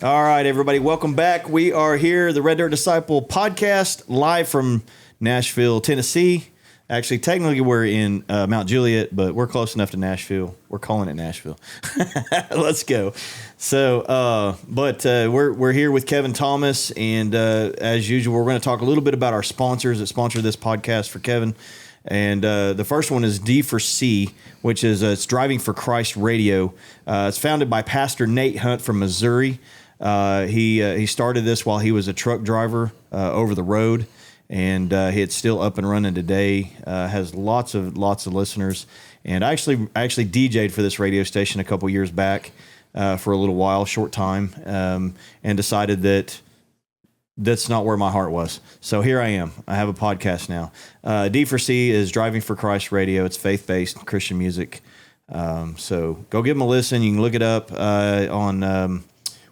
All right, everybody, welcome back. We are here, the Red Dirt Disciple podcast, live from Nashville, Tennessee. Actually, technically, we're in Mount Juliet, but we're close enough to Nashville. We're calling it Nashville. Let's go. So, we're here with Kevin Thomas, and as usual, we're going to talk a little bit about our sponsors that sponsor this podcast for Kevin. And the first one is D4C, which is it's Driving for Christ Radio. It's founded by Pastor Nate Hunt from Missouri. He started this while he was a truck driver over the road, and it's still up and running today. Has lots of listeners, and I actually DJ'd for this radio station a couple years back for a little while, short time, and decided that that's not where my heart was. So here I am. I have a podcast now. D4C is Driving for Christ Radio. It's faith-based Christian music. So go give them a listen. You can look it up on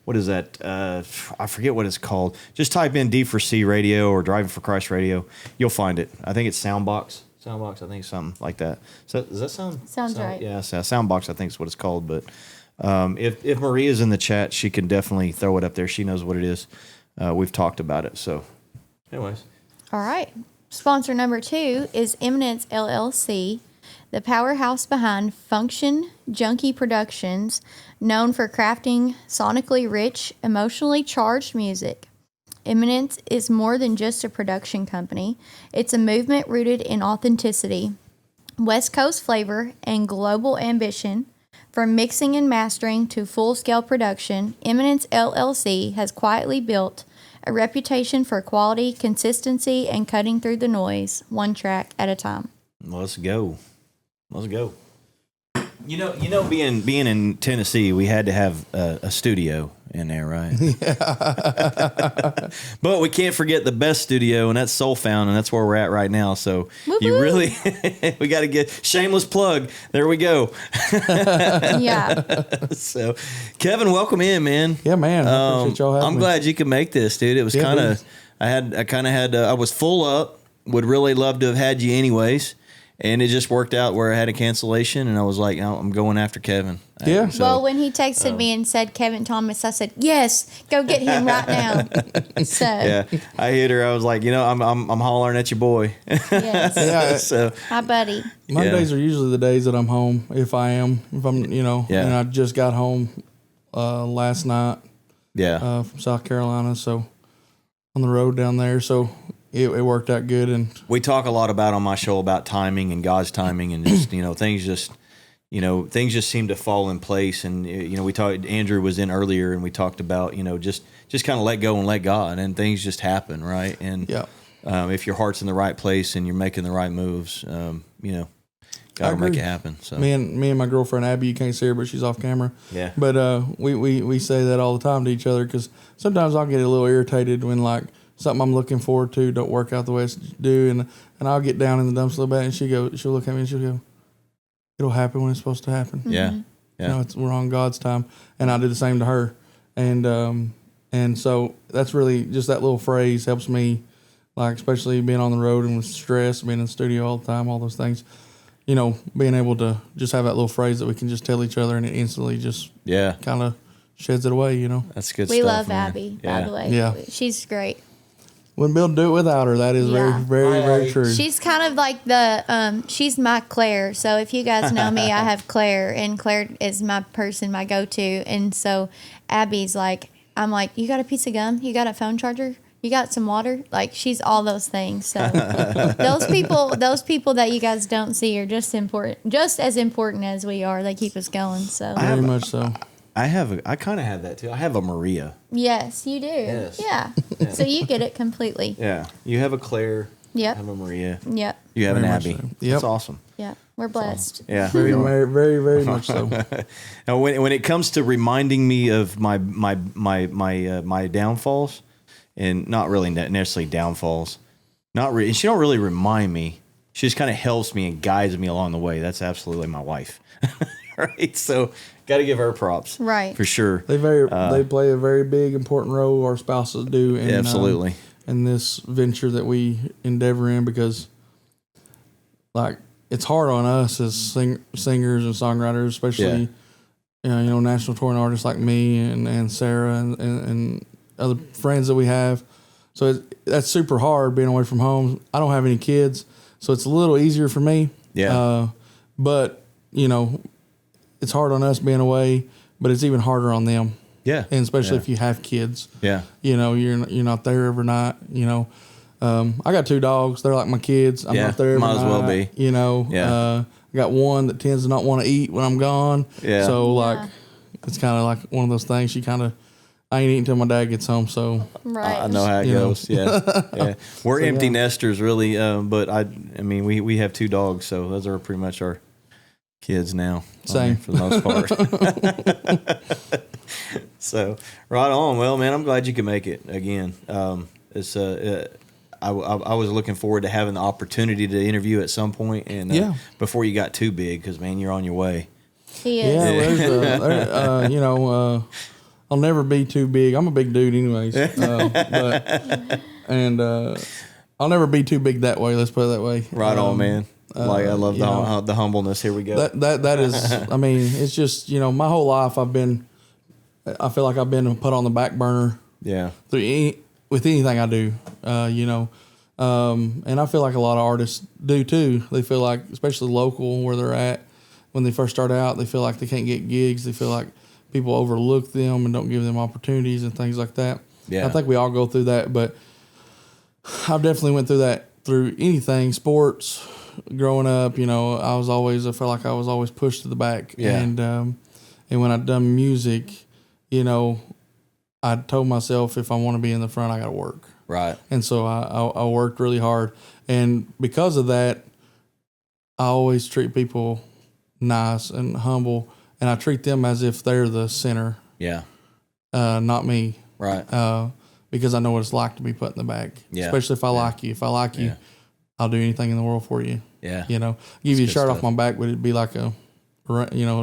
what is that? I forget what it's called. Just type in D4C Radio or Driving for Christ Radio. You'll find it. I think it's Soundbox. I think something like that. So does that sound right? Yeah, Soundbox I think is what it's called. But if Maria's in the chat, she can definitely throw it up there. She knows what it is. We've talked about it. So anyways. All right. Sponsor number 2 is Eminence LLC, the powerhouse behind Function Junkie Productions, known for crafting sonically rich, emotionally charged music. Eminence is more than just a production company. It's a movement rooted in authenticity, West Coast flavor, and global ambition. From mixing and mastering to full-scale production, Eminence LLC has quietly built a reputation for quality, consistency, and cutting through the noise, one track at a time. Let's go. You know, being in Tennessee, we had to have a studio in there, right? Yeah. But we can't forget the best studio, and that's Soul Found, and that's where we're at right now. So Woo-hoo. You really, we got to get shameless plug. There we go. Yeah. So, Kevin, welcome in, man. Yeah, man. I appreciate y'all having I'm me. glad you could make this, dude. It was kind of, I was full up. Would really love to have had you anyways. And it just worked out where I had a cancellation, and I was like, no, I'm going after Kevin. Yeah. So, well, when he texted me and said Kevin Thomas, I said, yes, go get him right now. So yeah, I hit her. I was like, I'm hollering at your boy. yes. Yeah. So Hi, buddy. Mondays are usually the days that I'm home. If I'm, Yeah. and I just got home last night. Yeah. From South Carolina, so on the road down there. So it worked out good. And we talk a lot about on my show about timing and God's timing, and just things just seem to fall in place. And we talked. Andrew was in earlier, and we talked about just kind of let go and let God, and things just happen, right? And yeah. If your heart's in the right place and you're making the right moves, God will make it happen. So me and my girlfriend Abby, you can't see her, but she's off camera. Yeah. But we say that all the time to each other, because sometimes I'll get a little irritated when like something I'm looking forward to don't work out the way it's due, and I'll get down in the dumps a little bit, and she'll look at me and she'll go, it'll happen when it's supposed to happen. Yeah. Yeah. We're on God's time, and I do the same to her, and so that's really just that little phrase helps me, like especially being on the road and with stress, being in the studio all the time, all those things. Being able to just have that little phrase that we can just tell each other, and it instantly just kind of sheds it away. That's good. We stuff, love man. Abby, Yeah. by the way. Yeah. She's great. Wouldn't be able to do it without her. That is Yeah. very, very, very true. She's kind of like she's my Claire. So if you guys know me, I have Claire, and Claire is my person, my go-to. And so Abby's like, I'm like, you got a piece of gum? You got a phone charger? You got some water? Like, she's all those things. So those people that you guys don't see are just as important as we are. They keep us going. So very much so. I kind of have that too. I have a Maria. yes, you do. Yes. Yeah. So you get it completely. Yeah. You have a Claire. Yep. I have a Maria. Yep. You have Very an much Abby. so. Yep. That's awesome. Yeah. We're blessed. Yeah. Very, very, very, very much so. Now, when it comes to reminding me of my downfalls, and not really necessarily downfalls, and she don't really remind me. She just kind of helps me and guides me along the way. That's absolutely my wife. Right. So got to give her props. Right. For sure. They play a very big, important role. Our spouses do. In, absolutely. In this venture that we endeavor in, because like it's hard on us as singers and songwriters, especially national touring artists like me and Sarah and other friends that we have. So that's super hard being away from home. I don't have any kids, so it's a little easier for me. Yeah. But it's hard on us being away, but it's even harder on them. Yeah. And especially if you have kids. Yeah. You're not there every night. I got 2 dogs. They're like my kids. I'm not there every night. Might as well be. I got one that tends to not want to eat when I'm gone. Yeah. So it's kind of like one of those things. I ain't eating until my dad gets home. So Right. I know how it goes. Yeah. Yeah. We're empty nesters really. But I mean, we have 2 dogs, so those are pretty much our kids now. Same. For the most part. So right on. Well, man, I'm glad you could make it again. I was looking forward to having the opportunity to interview at some point, and before you got too big, because man, you're on your way. He is. Yeah, I'll never be too big. I'm a big dude, anyways. I'll never be too big that way. Let's put it that way. Right on, man. I love the humbleness. Here we go. That is. I mean, it's just my whole life I feel like I've been put on the back burner. Yeah. With anything I do, and I feel like a lot of artists do too. They feel like, especially local where they're at, when they first start out, they feel like they can't get gigs. They feel like people overlook them and don't give them opportunities and things like that. Yeah. I think we all go through that, but I've definitely went through that through anything, sports, growing up. I felt like I was always pushed to the back. Yeah. And when I'd done music, I told myself if I want to be in the front, I got to work. Right. And so I worked really hard. And because of that, I always treat people nice and humble, and I treat them as if they're the center. Yeah. Not me. Right. Because I know what it's like to be put in the back. Yeah. Especially if I like you. If I like you, I'll do anything in the world for you. Yeah. Give you a shirt off my back, would it be like a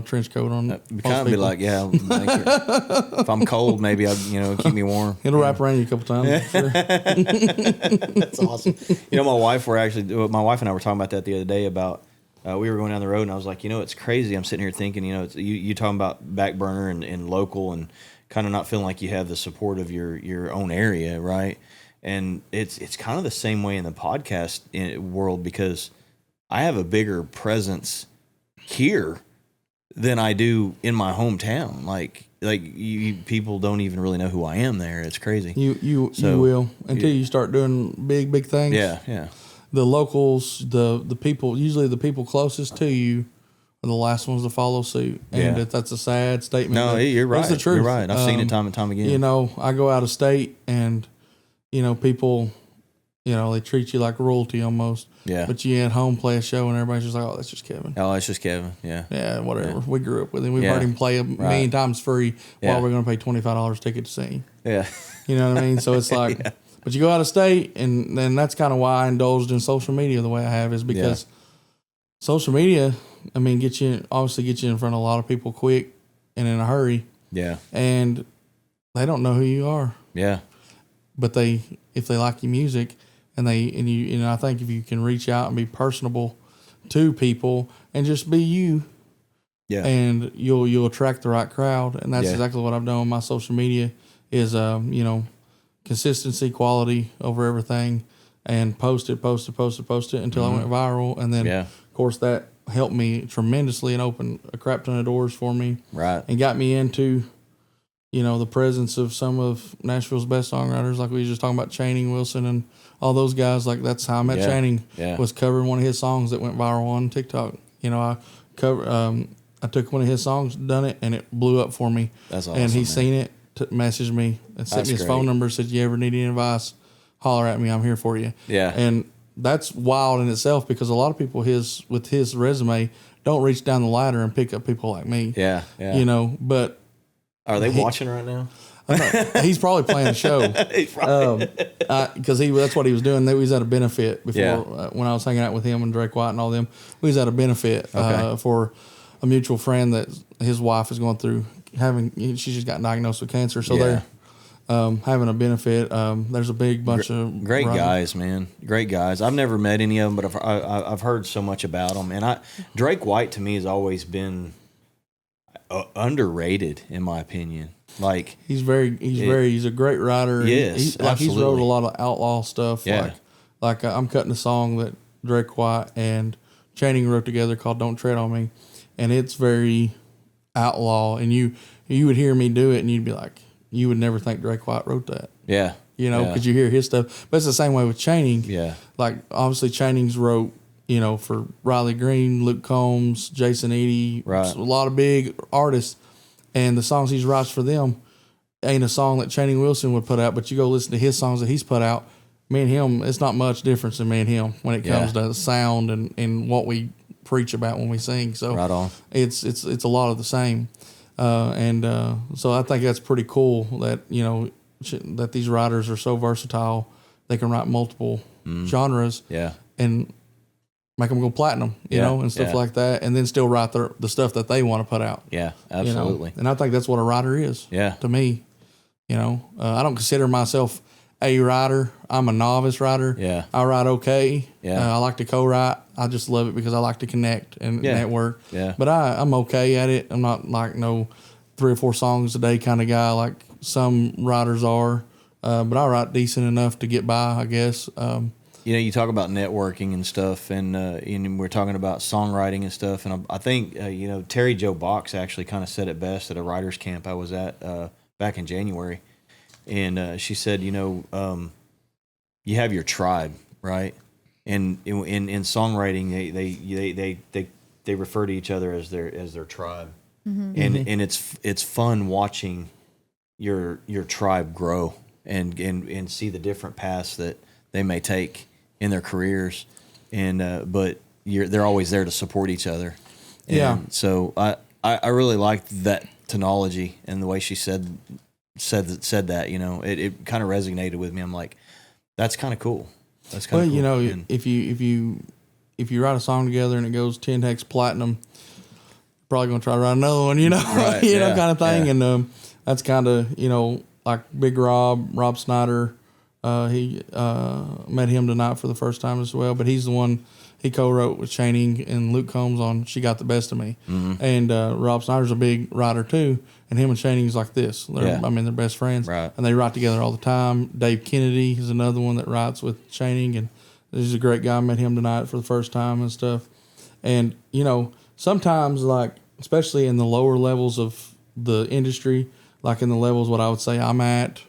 trench coat on? It kind of be like, if I'm cold, maybe I'll, keep me warm. It'll wrap around you a couple times. Sure. That's awesome. My wife and I were talking about that the other day about, we were going down the road and I was like, it's crazy. I'm sitting here thinking, it's, you talking about back burner and local and kind of not feeling like you have the support of your own area. Right. And it's kind of the same way in the podcast world, because I have a bigger presence here than I do in my hometown. Like people don't even really know who I am there. It's crazy. You will until you start doing big things. Yeah, yeah. The locals, the people, usually the people closest to you are the last ones to follow suit. And that's a sad statement. No, you're right. That's the truth. You're right. I've seen it time and time again. I go out of state and, people, they treat you like royalty almost. Yeah. But you at home play a show and everybody's just like, oh, that's just Kevin. Oh, that's just Kevin. Yeah. Yeah, whatever. Yeah. We grew up with him. We've heard him play a million times free while we're going to pay $25 ticket to see him. Yeah. You know what I mean? So it's like, but you go out of state, and then that's kind of why I indulged in social media the way I have, is because social media, gets you in front of a lot of people quick and in a hurry. Yeah. And they don't know who you are. Yeah. But if they like your music, and I think if you can reach out and be personable to people and just be you, and you'll attract the right crowd. And that's exactly what I've done with my social media is consistency, quality over everything, and post it until I went viral. And then of course that helped me tremendously and opened a crap ton of doors for me. Right. And got me into the presence of some of Nashville's best songwriters, like we were just talking about Channing Wilson and all those guys. Like that's how I met Channing. Yeah. Was covering one of his songs that went viral on TikTok. I took one of his songs, done it, and it blew up for me. That's awesome. And he seen it, messaged me, and sent me his phone number. Said, "You ever need any advice? Holler at me. I'm here for you." Yeah. And that's wild in itself, because a lot of people with his resume don't reach down the ladder and pick up people like me. Yeah. Yeah. But. Are they watching right now? He's probably playing a show. He's probably because that's what he was doing. He was at a benefit before when I was hanging out with him and Drake White and all them. We was at a benefit for a mutual friend that his wife is going through she just got diagnosed with cancer. So they're having a benefit. There's a big bunch of great guys, man. Great guys. I've never met any of them, but I've heard so much about them. And Drake White to me has always been underrated in my opinion. Like he's a great writer. Yes, he's absolutely. wrote a lot of outlaw stuff. Yeah. Like I'm cutting a song that Drake White and Channing wrote together called "Don't Tread on Me," and it's very outlaw. And you would hear me do it, and you'd be like, you would never think Drake White wrote that. Yeah. You know, because you hear his stuff. But it's the same way with Channing. Yeah. Like, obviously, Channing's wrote, you know, for Riley Green, Luke Combs, Jason Eady, Right. a lot of big artists. And the songs he writes for them ain't a song that Channing Wilson would put out. But you go listen to his songs that he's put out, me and him, it's not much difference in me and him when it comes to sound and what we preach about when we sing. So Right on. it's a lot of the same. So I think that's pretty cool that, you know, that these writers are so versatile. They can write multiple genres and make them go platinum, you know, and stuff like that, and then still write the stuff that they want to put out. Yeah, absolutely. You know? And I think that's what a writer is. To me, you know, I don't consider myself a writer. I'm a novice writer. Yeah. I write okay. Yeah. I like to co-write. I just love it because I like to connect and network. Yeah. But I'm okay at it. I'm not like no 3 or 4 songs a day kind of guy like some writers are. But I write decent enough to get by, I guess. You know, you talk about networking and stuff, and we're talking about songwriting and stuff. And I think, you know, Terry Jo Box actually kind of said it best at a writer's camp I was at back in January. And she said, you know, you have your tribe, right? And in songwriting, they refer to each other as their tribe. Mm-hmm. And it's fun watching your tribe grow and see the different paths that they may take in their careers, and but they're always there to support each other. And so I really liked that tonology and the way she said that. You know, it kind of resonated with me. I'm like, that's kind of cool. That's kind of cool. You know, if you write a song together and it goes 10 hex platinum, probably gonna try to write another one. You know, right, you know, kind of thing. Yeah. And that's kind of, you know, like Big Rob Snyder. He met him tonight for the first time as well, but he's the one he co-wrote with Channing and Luke Combs on "She Got the Best of Me." Mm-hmm. And Rob Snyder's a big writer too, and him and Channing's like this. I mean, they're best friends, right. And they write together all the time. Dave Kennedy is another one that writes with Channing, and he's a great guy. I met him tonight for the first time and stuff. And you know, sometimes, like especially in the lower levels of the industry, like in the levels what I would say I'm at,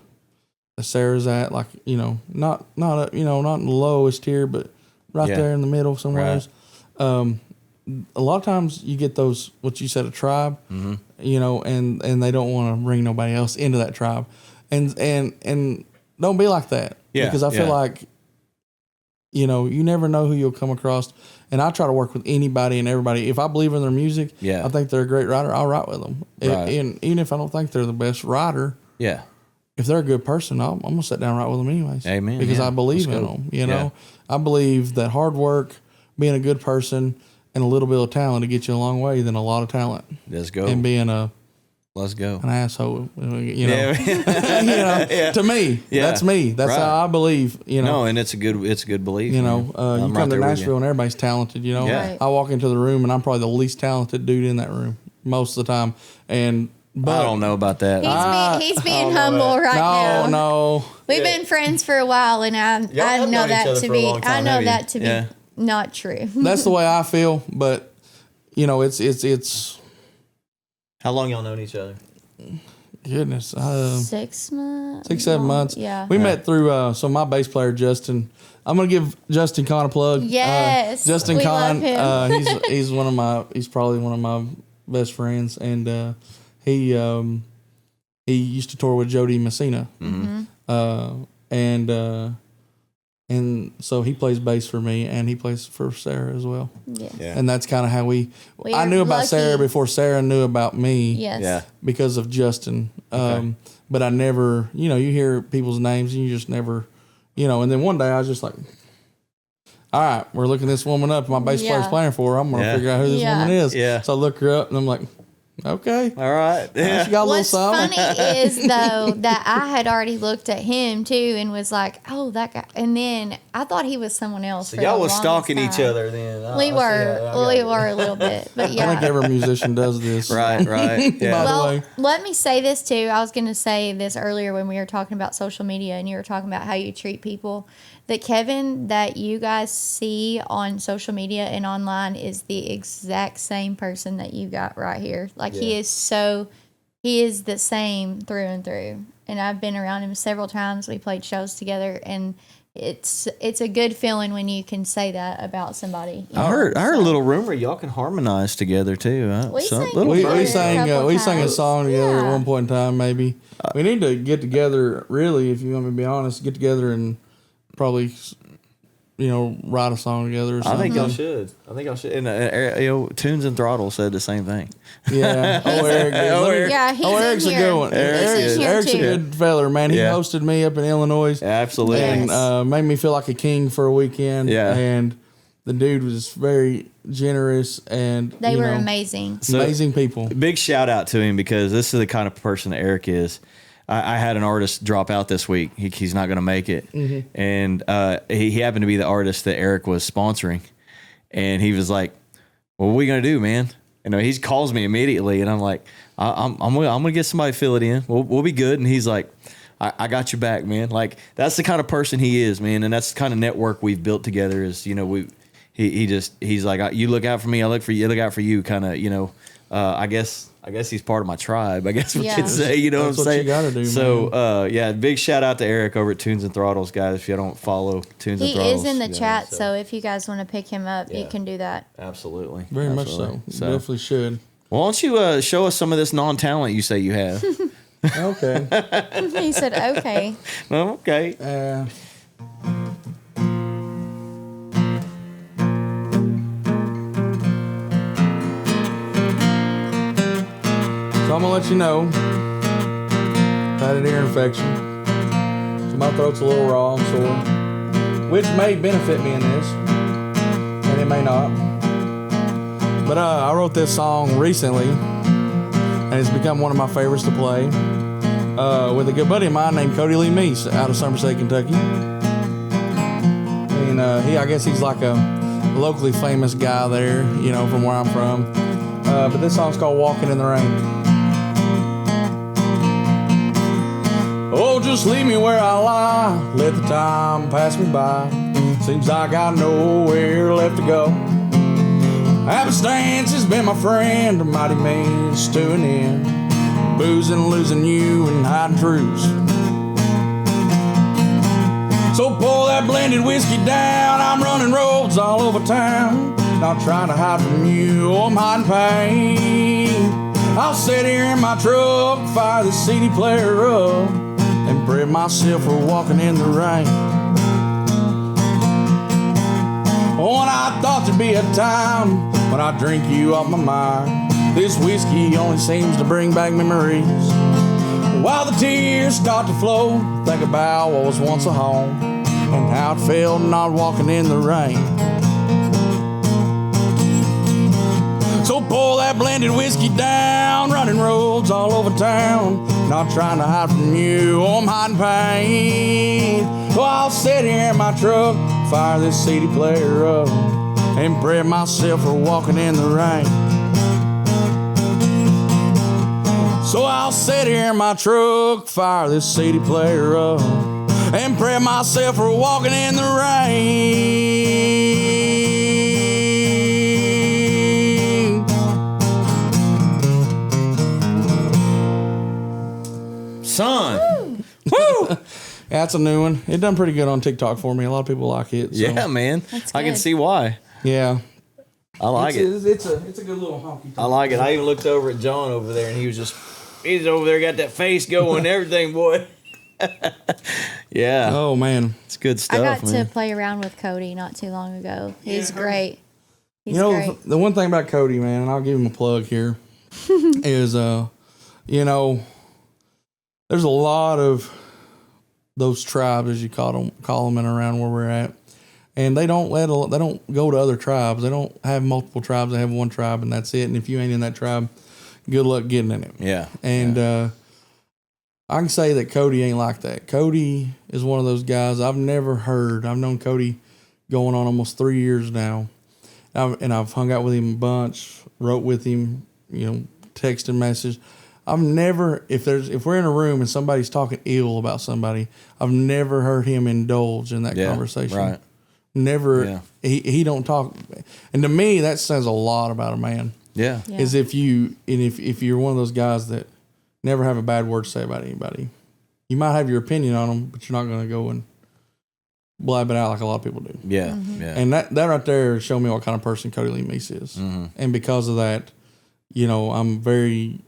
Sarah's at, like, you know, not in the lowest tier, but right there in the middle somewhere. Right. A lot of times you get those, what you said, a tribe, you know, and they don't want to bring nobody else into that tribe, and don't be like that, because I feel like, you know, you never know who you'll come across, and I try to work with anybody and everybody. If I believe in their music, I think they're a great writer, I'll write with them, and even if I don't think they're the best writer, if they're a good person, I'm going to sit down and write with them anyways. Amen. Because I believe in them, you know. I believe that hard work, being a good person, and a little bit of talent to get you a long way than a lot of talent. Let's go. And being an asshole, you know. You know, to me, that's me. That's how I believe, you know. No, and it's a good belief. You know, you come to Nashville and everybody's talented, you know. Right. I walk into the room and I'm probably the least talented dude in that room most of the time. But I don't know about that. He's being humble right now. No. We've been friends for a while, and I know that to be not true. That's the way I feel, but you know, it's. How long y'all known each other? Goodness, 6 months, 6-7 months. Yeah, we met through. So my bass player Justin. I'm gonna give Justin Kahn a plug. Yes, Justin we Kahn. love him. He's probably one of my best friends, and he used to tour with Jody Messina, and so he plays bass for me, and he plays for Sarah as well. Yes. Yeah. And that's kind of how I knew about Sarah before Sarah knew about me. Yes. Yeah. Because of Justin. But I never, you know, you hear people's names and you just never, you know. And then one day I was just like, all right, we're looking this woman up. My bass player's playing for her. I'm going to figure out who this woman is. Yeah. So I look her up and I'm like, Okay. All right. Yeah. She got a little What's something. funny is though that I had already looked at him too and was like, "Oh, that guy," and then I thought he was someone else. So for y'all the was stalking longest each time. other then. We I see were, how- we were a little bit, but I think yeah. every musician does this. Right. By Yeah. the Well, way. let me say this too. I was going to say this earlier when we were talking about social media and you were talking about how you treat people. The Kevin that you guys see on social media and online is the exact same person that you got right here. Like he is the same through and through. And I've been around him several times. We played shows together, and it's a good feeling when you can say that about somebody. I heard a little rumor y'all can harmonize together too. Huh? We sang little We, together we a sang couple we sang a times. song together at Yeah. one point in time. Maybe we need to get together. Really, if you want me to be honest, get together and probably write a song together. Or I something. think y'all should. And Tunes and Throttle said the same thing. Yeah. Eric. Did. Yeah, he's Eric's in a here. good one. He's in here Eric's a too. good feller, man. He Yeah. hosted me up in Illinois. Absolutely. Yes. And made me feel like a king for a weekend. Yeah. And the dude was very generous and They were amazing. amazing people. Big shout out to him because this is the kind of person that Eric is. I had an artist drop out this week. He's not going to make it. Mm-hmm. And he happened to be the artist that Eric was sponsoring. And he was like, "Well, what are we going to do, man?" He calls me immediately. And I'm like, I'm going to get somebody to fill it in. We'll be good. And he's like, I got your back, man. Like, that's the kind of person he is, man. And that's the kind of network we've built together is, he's like, you look out for me. I look out for you. Kind of, I guess he's part of my tribe. I guess we Yeah. could say, you know That's what I'm what saying? you gotta do, So, big shout out to Eric over at Tunes and Throttles, guys. If you don't follow Tunes and He Throttles, is in the yeah, chat, so if you guys want to pick him up, you Yeah. can do that. absolutely, Very much Absolutely. so. Definitely should. Well, why don't you show us some of this non-talent you say you have? Okay. He said, "Okay." Well, okay. So I'm gonna let you know. I've had an ear infection. So my throat's a little raw and sore. Which may benefit me in this. And it may not. But I wrote this song recently. And it's become one of my favorites to play. With a good buddy of mine named Cody Lee Meese out of Somerset, Kentucky. And I guess he's like a locally famous guy there, from where I'm from. But this song's called Walking in the Rain. Oh, just leave me where I lie. Let the time pass me by. Seems like I nowhere left to go. Abstinence has been my friend, a mighty means to an end. Boozing, losing you, and hiding truths. So pour that blended whiskey down. I'm running roads all over town. Not trying to hide from you, oh, I'm hiding pain. I'll sit here in my truck, fire the CD player up, and pray myself for walking in the rain. Oh, and I thought there'd be a time when I drink you off my mind. This whiskey only seems to bring back memories. While the tears start to flow, think about what was once a home and how it felt not walking in the rain. So pour that blended whiskey down, running roads all over town. Not trying to hide from you, oh, I'm hiding pain. Well, I'll sit here in my truck, fire this CD player up, and pray myself for walking in the rain. So I'll sit here in my truck, fire this CD player up, and pray myself for walking in the rain. Son. Woo! Yeah, that's a new one. It done pretty good on TikTok for me. A lot of people like it. So. Yeah, man. That's I can good. see why. Yeah. I like it. It's a good little honky. I like it. I even looked over at John over there, and he's over there, got that face going and everything, boy. Yeah. Oh man. It's good stuff, I got man. to play around with Cody not too long ago. He's great. He's You know, great. the one thing about Cody, man, and I'll give him a plug here, is there's a lot of those tribes, as you call them, and around where we're at, and they don't go to other tribes. They don't have multiple tribes. They have one tribe, and that's it. And if you ain't in that tribe, good luck getting in it. Yeah. And I can say that Cody ain't like that. Cody is one of those guys I've known Cody going on almost 3 years now. And I've hung out with him a bunch, wrote with him, text and message. I've never, if we're in a room and somebody's talking ill about somebody, I've never heard him indulge in that conversation. Right. Never. Yeah. He don't talk. And to me, that says a lot about a man. Yeah. Is if you're one of those guys that never have a bad word to say about anybody. You might have your opinion on them, but you're not going to go and blab it out like a lot of people do. Yeah. Mm-hmm. Yeah. And that right there showed me what kind of person Cody Lee Meese is. Mm-hmm. And because of that, I'm very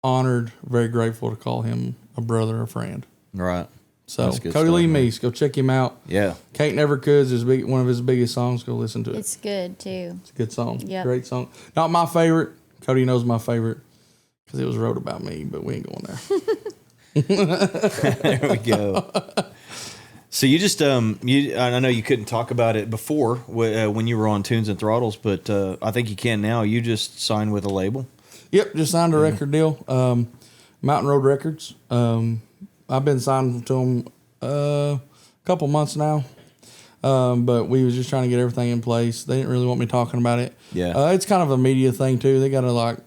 honored, very grateful to call him a brother, a friend. Right. So Cody Lee Meese, go check him out. Yeah. Can't Never Could's is one of his biggest songs. Go listen to it. It's good too. It's a good song. Yep. Great song. Not my favorite. Cody knows my favorite because it was wrote about me, but we ain't going there. There we go. So you just I know you couldn't talk about it before when you were on Tunes and Throttles, but I think you can now. You just signed with a label. Yep, just signed a record deal. Mountain Road Records. I've been signed to them a couple months now, but we was just trying to get everything in place. They didn't really want me talking about it. Yeah. It's kind of a media thing too. They got to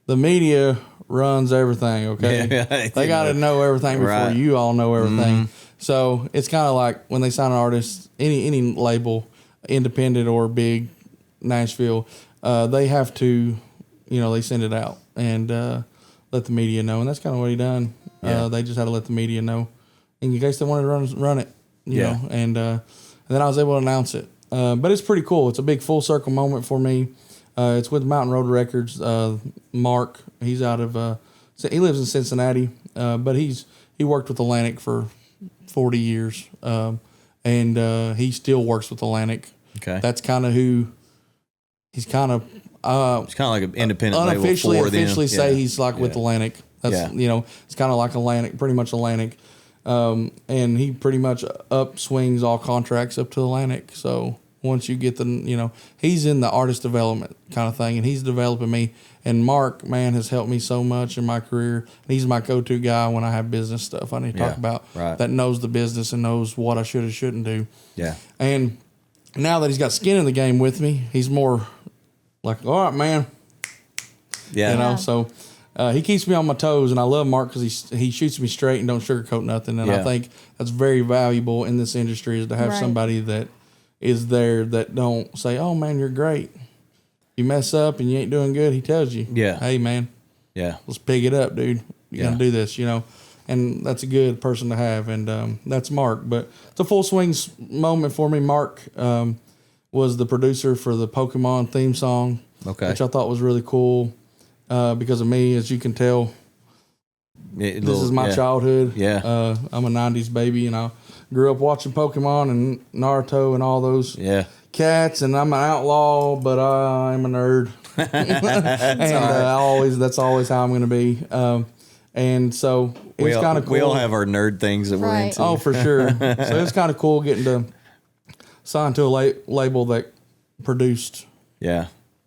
the media runs everything. Okay, Yeah, they got to know everything before Right. you all know everything. Mm-hmm. So it's kind of like when they sign an artist, any label, independent or big, Nashville, they have to, they send it out and let the media know, and that's kind of what he done. Yeah. They just had to let the media know in case they wanted to run it, you Yeah. know. And then I was able to announce it. But it's pretty cool. It's a big full circle moment for me. It's with Mountain Road Records. Mark, he's out of he lives in Cincinnati, but he worked with Atlantic for 40 years, and he still works with Atlantic. Okay. That's kind of who he's kind of. It's kind of like an independent Unofficially, label for them. officially say Yeah. he's like with Yeah. Atlantic. That's it's kind of like Atlantic, pretty much Atlantic, and he pretty much upswings all contracts up to Atlantic. So once you get he's in the artist development kind of thing, and he's developing me. And Mark, man, has helped me so much in my career. He's my go-to guy when I have business stuff I need to talk about. Right. That knows the business and knows what I should or shouldn't do. Yeah. And now that he's got skin in the game with me, he's more like, all right, man. Yeah. So he keeps me on my toes, and I love Mark because he shoots me straight and don't sugarcoat nothing. And I think that's very valuable in this industry is to have somebody that is there that don't say, oh, man, you're great. You mess up and you ain't doing good. He tells you, hey, man, let's pick it up, dude. You got to do this, And that's a good person to have, and that's Mark. But it's a full swing moment for me. Mark was the producer for the Pokemon theme song, which I thought was really cool because of me, as you can tell. This is my childhood. Yeah. I'm a 90s baby, and I grew up watching Pokemon and Naruto and all those cats, and I'm an outlaw, but I'm a nerd. And that's always how I'm going to be. And so it's kind of cool. We all have our nerd things that we're into. Oh, for sure. So it's kind of cool getting to sign to a label that produced. Yeah.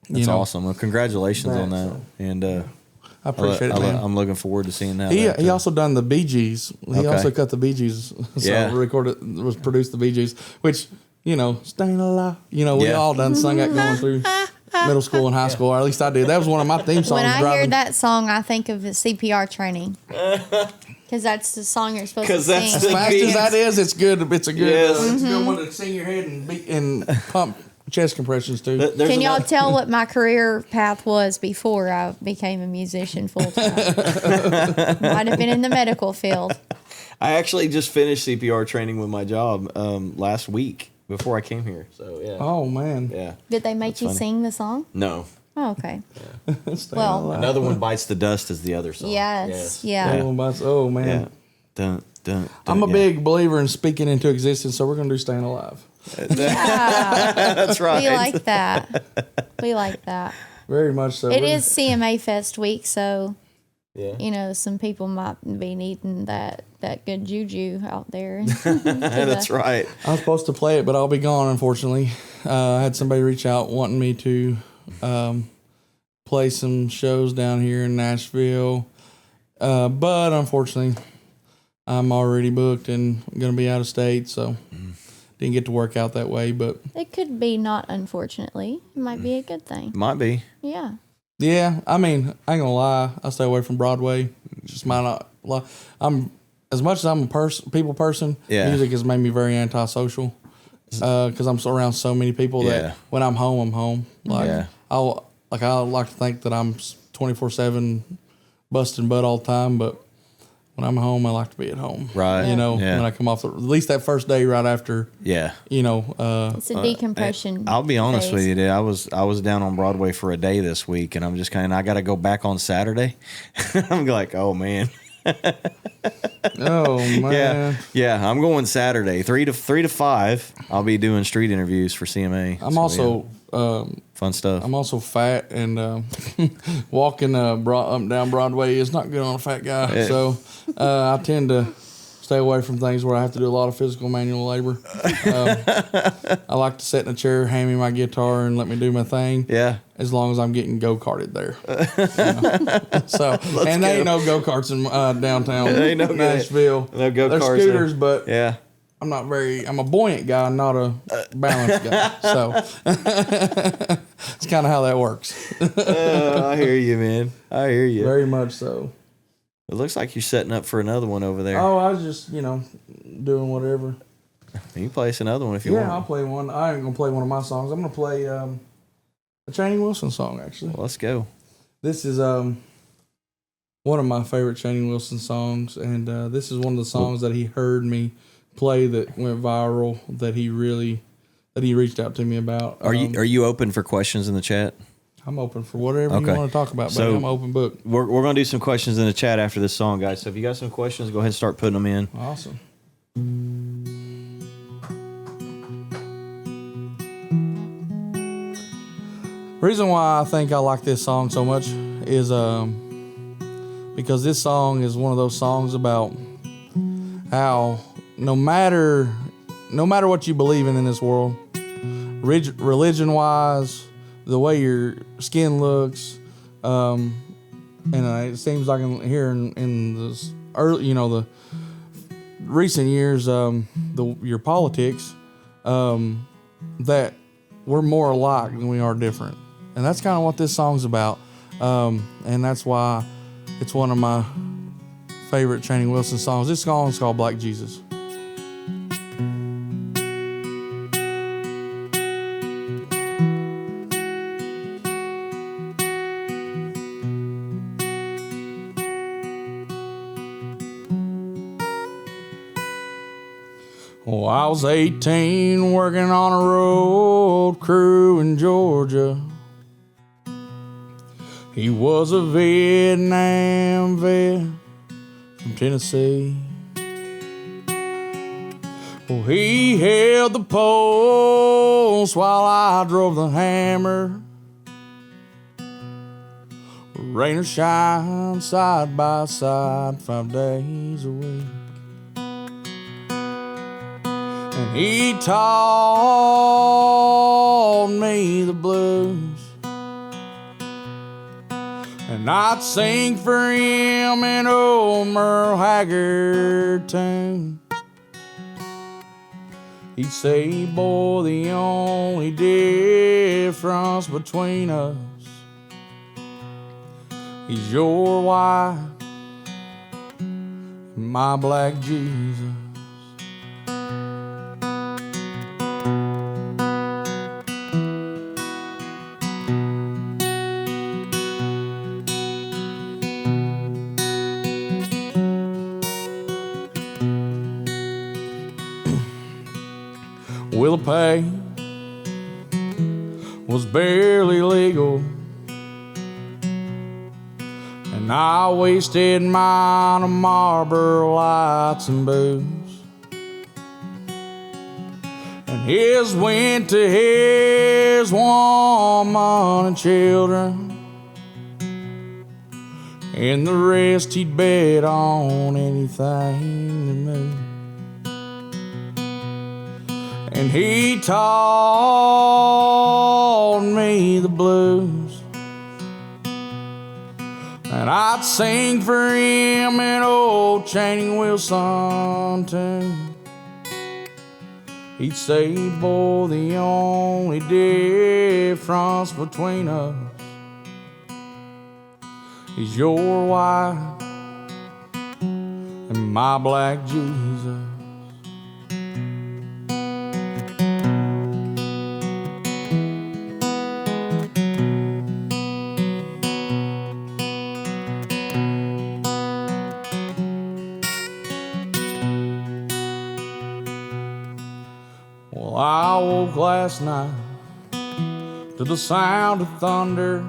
That's awesome. Well, congratulations on that. So. And I appreciate it, man. I'm looking forward to seeing that. He also done the Bee Gees. He also cut the Bee Gees. So produced the Bee Gees, which, Staying Alive. We all done sung that going through middle school and high school, or at least I did. That was one of my theme songs. When I hear that song, I think of the CPR training. Because that's the song you're supposed to sing. As fast as that is, it's good. It's a good, it's a good one to sing your head and pump chest compressions too. Can y'all tell what my career path was before I became a musician full time? Might have been in the medical field. I actually just finished CPR training with my job last week before I came here. So yeah. Oh man. Yeah. Did they make you sing the song? No. Oh, okay. Well, Another One Bites the Dust is the other song. Yes. Yeah. Oh man. Yeah. Dun, dun, dun, I'm a big believer in speaking into existence, so we're gonna do Staying Alive. That's right. We like that. We like that. Very much so. It is CMA Fest week, so Yeah. some people might be needing that good juju out there. That's right. I was supposed to play it, but I'll be gone, unfortunately. I had somebody reach out wanting me to play some shows down here in Nashville. But unfortunately, I'm already booked and I'm going to be out of state, so didn't get to work out that way. But It could be not unfortunately. It might be a good thing. Might be. Yeah. yeah, I mean, I ain't gonna lie, I stay away from Broadway. Just might not. I'm as much as I'm a people person. Yeah. Music has made me very antisocial because I'm around so many people Yeah. that when I'm home, I'm home. Like Yeah. I like to think that I'm 24/7 busting butt all the time, but when I'm home, I like to be at home. Right. You know, Yeah. when I come off, at least that first day right after. Yeah. You know. It's a decompression. I'll be honest phase. with you, dude. I was down on Broadway for a day this week, and I'm just I got to go back on Saturday. I'm like, oh man. Oh man. Yeah. I'm going Saturday, 3 to 5. I'll be doing street interviews for CMA. I'm So, also. fun stuff. I'm also fat, and walking up and down Broadway is not good on a fat guy. So I tend to stay away from things where I have to do a lot of physical manual labor. I like to sit in a chair, hand me my guitar, and let me do my thing. Yeah. As long as I'm getting go-karted there. So, and there ain't no go-karts in downtown There ain't no Nashville. no go-karts There's scooters, there. but Yeah. I'm a buoyant guy, not a balanced guy. So it's kind of how that works. I hear you, man. I hear you. Very much so. It looks like you're setting up for another one over there. Oh, I was just, doing whatever. You can place another one if you Yeah, I'll want. play one. I ain't going to play one of my songs. I'm going to play a Channing Wilson song, actually. Well, let's go. This is one of my favorite Channing Wilson songs, and this is one of the songs that he heard me play that went viral that he reached out to me about. Are you open for questions in the chat? I'm open for whatever Okay. you want to talk about, So- buddy. I'm open book. We're going to do some questions in the chat after this song, guys. So if you got some questions, go ahead and start putting them in. Awesome. Reason why I think I like this song so much is because this song is one of those songs about how no matter what you believe in this world, religion wise, the way your skin looks, and it seems like in this early, the recent years, your politics, that we're more alike than we are different, and that's kind of what this song's about, and that's why it's one of my favorite Channing Wilson songs. This song is called Black Jesus. Oh, I was 18 working on a road crew in Georgia. He was a Vietnam vet from Tennessee. Well, he held the post while I drove the hammer. Rain or shine, side by side, 5 days a week. And he taught me the blues, and I'd sing for him an old Merle Haggard tune. He'd say, boy, the only difference between us is your white and my black Jesus. Will of pay was barely legal, and I wasted mine on Marlboro Lights and booze. And his went to his woman and children, and the rest he'd bet on anything that moved. And he taught me the blues, And I'd sing for him an old Channing Wilson tune. He'd say, boy, the only difference between us is your white and my black Jesus. Well, I woke last night to the sound of thunder,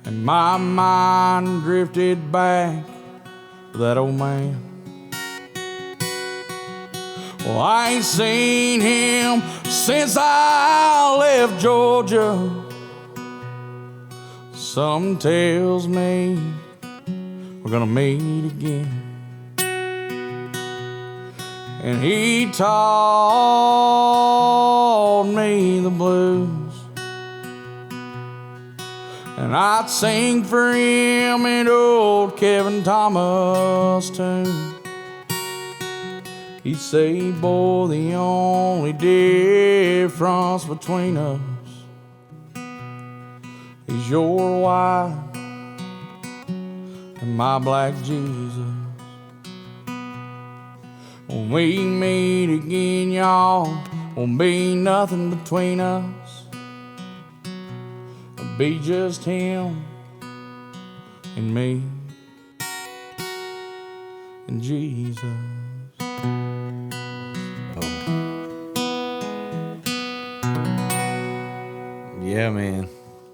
and my mind drifted back to that old man. Well, I ain't seen him since I left Georgia. Something tells me we're gonna meet again. And he taught me the blues, and I'd sing for him an old Kevin Thomas tune. He'd say, boy, the only difference between us is your white and my black Jesus. When we meet again, y'all, won't be nothing between us. It'll be just him and me and Jesus. Yeah, man.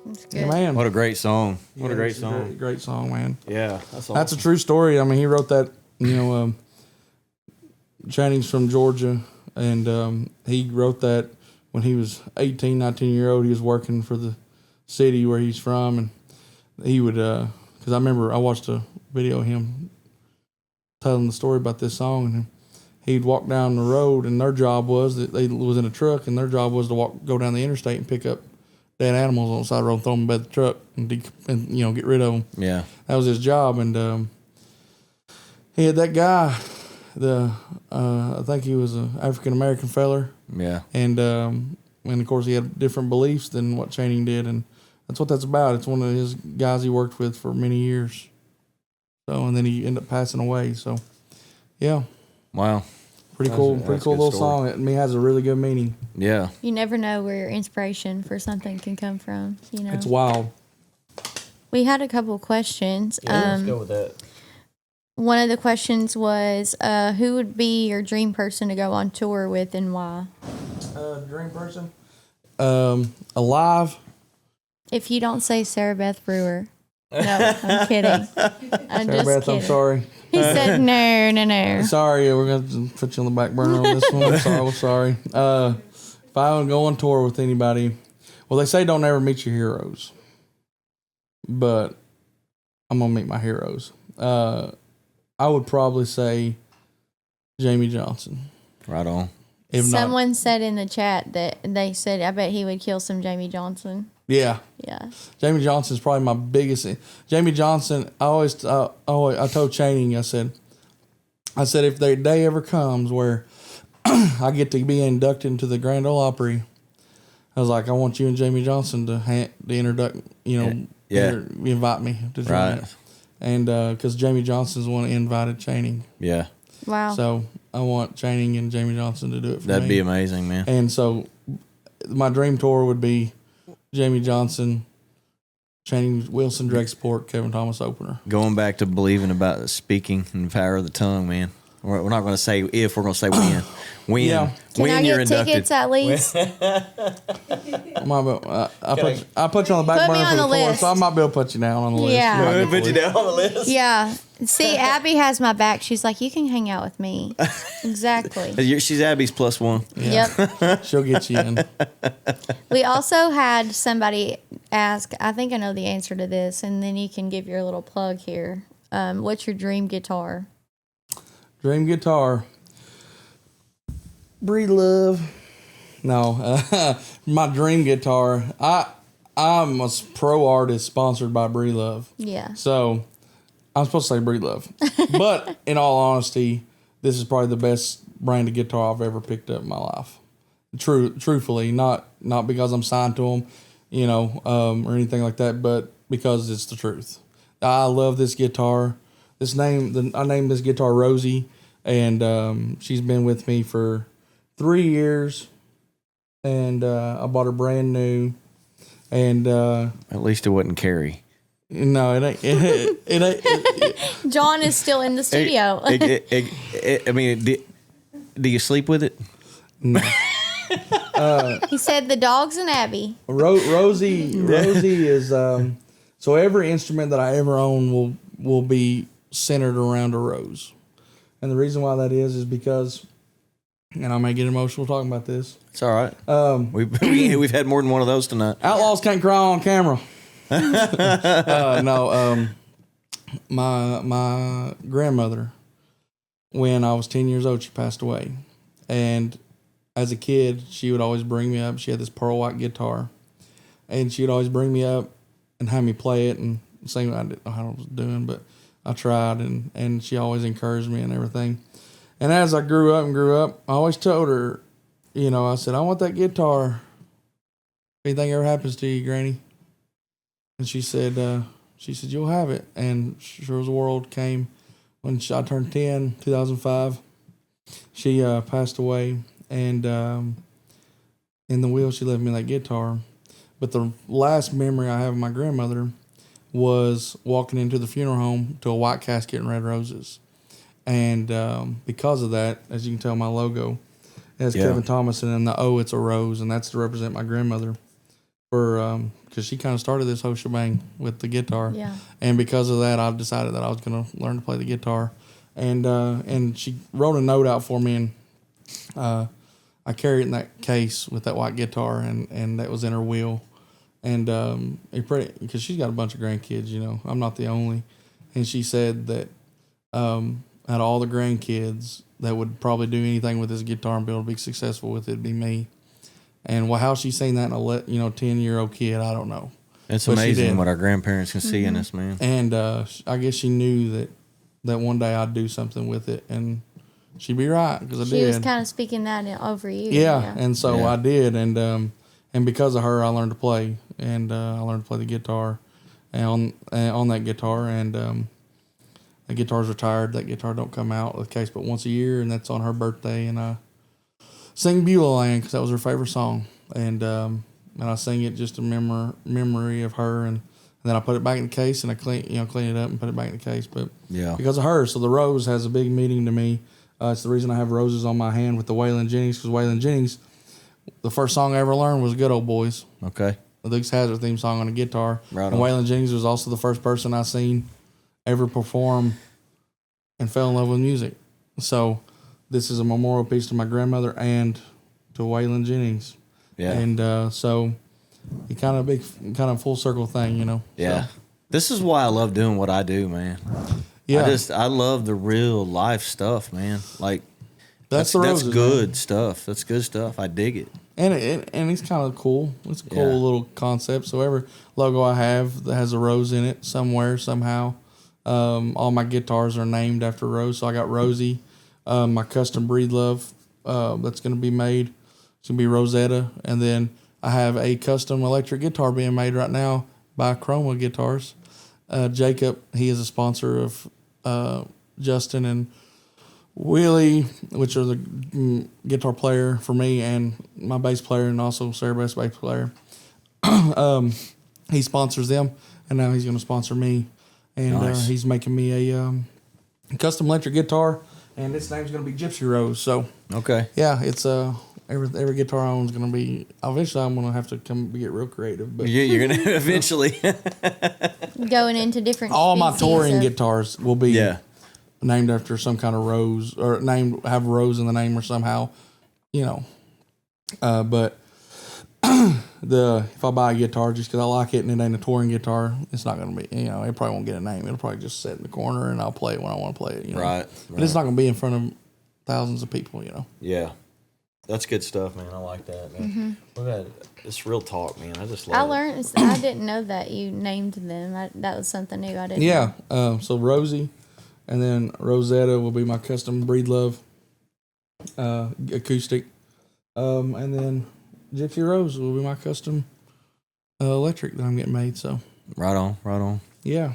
That's good. Yeah, man. What a great song. What a great It's song. Great song, man. Yeah, that's awesome. That's a true story. I mean, he wrote that, Channing's from Georgia, and he wrote that when he was 18, 19-year-old. He was working for the city where he's from, and he would, because I remember I watched a video of him telling the story about this song, and he'd walk down the road, and their job was that they was in a truck, and their job was to go down the interstate and pick up dead animals on the side of the road and throw them in the truck and get rid of them. Yeah. That was his job, and he had that guy. I think he was an African American feller. Yeah. And of course he had different beliefs than what Channing did, and that's what that's about. It's one of his guys he worked with for many years. So, and then he ended up passing away. So, yeah. Wow. Pretty cool little song. It has a really good meaning. Yeah. You never know where your inspiration for something can come from. It's wild. We had a couple of questions. Let's go with that. One of the questions was, who would be your dream person to go on tour with and why? Dream person? Alive. If you don't say Sarah Beth Brewer. No, I'm kidding. Sarah Beth, kidding. I'm sorry. He said no. Sorry, we're going to put you on the back burner on this one. I'm sorry. If I would go on tour with anybody, well, they say don't ever meet your heroes. But I'm going to meet my heroes. I would probably say Jamie Johnson. Right on. Someone said in the chat that they said, I bet he would kill some Jamie Johnson. Yeah. Yeah. Jamie Johnson is probably my biggest. Jamie Johnson, I told Channing, I said if the day ever comes where I get to be inducted into the Grand Ole Opry, I was like, I want you and Jamie Johnson to invite me to join. Right. And because Jamie Johnson's the one that invited Channing. Yeah. Wow. So I want Channing and Jamie Johnson to do it for me. That'd be amazing, man. And so my dream tour would be Jamie Johnson, Channing Wilson, Drake Support, Kevin Thomas opener. Going back to believing about speaking and the power of the tongue, man. We're not going to say if, we're going to say when. When. Yeah. Can I you're get inducted. tickets at least? I put you on the back burner for the tour, so I might be able to put you down on the list. Yeah. Put you down on the list? Yeah. See, Abby has my back. She's like, you can hang out with me. Exactly. She's Abby's plus one. Yeah. Yep. She'll get you in. We also had somebody ask, I think I know the answer to this, and then you can give your little plug here. What's your dream guitar? Dream guitar. Breed love. No, my dream guitar. I I'm a pro artist sponsored by Bree Love. Yeah. So I'm supposed to say Bree Love. But in all honesty, this is probably the best brand of guitar I've ever picked up in my life. Truthfully, not because I'm signed to them, or anything like that, but because it's the truth. I love this guitar. I named this guitar Rosie, and she's been with me for 3 years. And I bought her brand new. And at least it wasn't Carrie. No, it ain't. It ain't. John is still in the studio. I mean, do you sleep with it? No. He said the dog's an Abby. Rosie is so every instrument that I ever own will be centered around a rose, and the reason why that is because, and I may get emotional talking about this. It's all right. We've had more than one of those tonight. Outlaws can't cry on camera. My grandmother, when I was 10 years old, she passed away, and as a kid, she would always bring me up. She had this pearl white guitar, and she would always bring me up and have me play it and sing. I didn't know how I was doing, but I tried, and she always encouraged me and everything. And as I grew up, I always told her, I said, I want that guitar. If anything ever happens to you, Granny. And she said, you'll have it. And sure as the world came when I turned 10, 2005. She passed away. And in the will, she left me that guitar. But the last memory I have of my grandmother was walking into the funeral home to a white casket and red roses. And because of that, as you can tell, my logo has Kevin Thomas, and in the O, it's a rose, and that's to represent my grandmother. Because she kind of started this whole shebang with the guitar. Yeah. And because of that, I've decided that I was going to learn to play the guitar. And she wrote a note out for me, and I carry it in that case with that white guitar, and that was in her will. And because she's got a bunch of grandkids, I'm not the only. And she said that out of all the grandkids that would probably do anything with this guitar and be able to be successful with it, it'd be me. And how she's seen that in a 10-year-old kid, I don't know. It's amazing what our grandparents can see in us, man. And I guess she knew that one day I'd do something with it, and she'd be right, because I did. She was kind of speaking that over you. Yeah, and so I did, and because of her, I learned to play, and I learned to play the guitar, and on that guitar, and the guitar's retired. That guitar don't come out of the case but once a year, and that's on her birthday, and I sing Beulah Land because that was her favorite song, and I sing it just a memory of her, and then I put it back in the case, and I clean it up and put it back in the case, but because of her. So the rose has a big meaning to me. It's the reason I have roses on my hand with the Waylon Jennings, because Waylon Jennings, the first song I ever learned was Good Old Boys. Okay. The Dukes Hazzard theme song on the guitar. Right on. And Waylon Jennings was also the first person I seen ever perform and fell in love with music. So this is a memorial piece to my grandmother and to Waylon Jennings. Yeah. And so it kind of full circle thing, Yeah. So. This is why I love doing what I do, man. Yeah. I love the real life stuff, man. Like that's good man. stuff. That's good stuff. I dig it. And it's kind of cool. It's a cool little concept. So every logo I have that has a rose in it somewhere, somehow. All my guitars are named after a rose. So I got Rosie, my custom Breed Love that's going to be made. It's going to be Rosetta. And then I have a custom electric guitar being made right now by Chroma Guitars. Jacob, he is a sponsor of Justin and Willie, which are the guitar player for me and my bass player, and also Sarah Best bass player. He sponsors them, and now he's going to sponsor me. And nice. He's making me a custom electric guitar, and its name's going to be Gypsy Rose. So okay, yeah, it's every guitar I own is going to be. Eventually, I'm going to have to get real creative. But you're going to eventually going into different. All my touring guitars will be named after some kind of rose, or have a rose in the name or somehow, but if I buy a guitar just because I like it and it ain't a touring guitar, it's not going to be, it probably won't get a name. It'll probably just sit in the corner and I'll play it when I want to play it. Right. But it's not going to be in front of thousands of people, Yeah. That's good stuff, man. I like that, man. Well, it's real talk, man. I just love I it. learned. I didn't know that you named them. That was something new. I didn't. know. Yeah. So Rosie, and then Rosetta will be my custom Breed Love acoustic, and then Gypsy Rose will be my custom electric that I'm getting made. So Right on. yeah.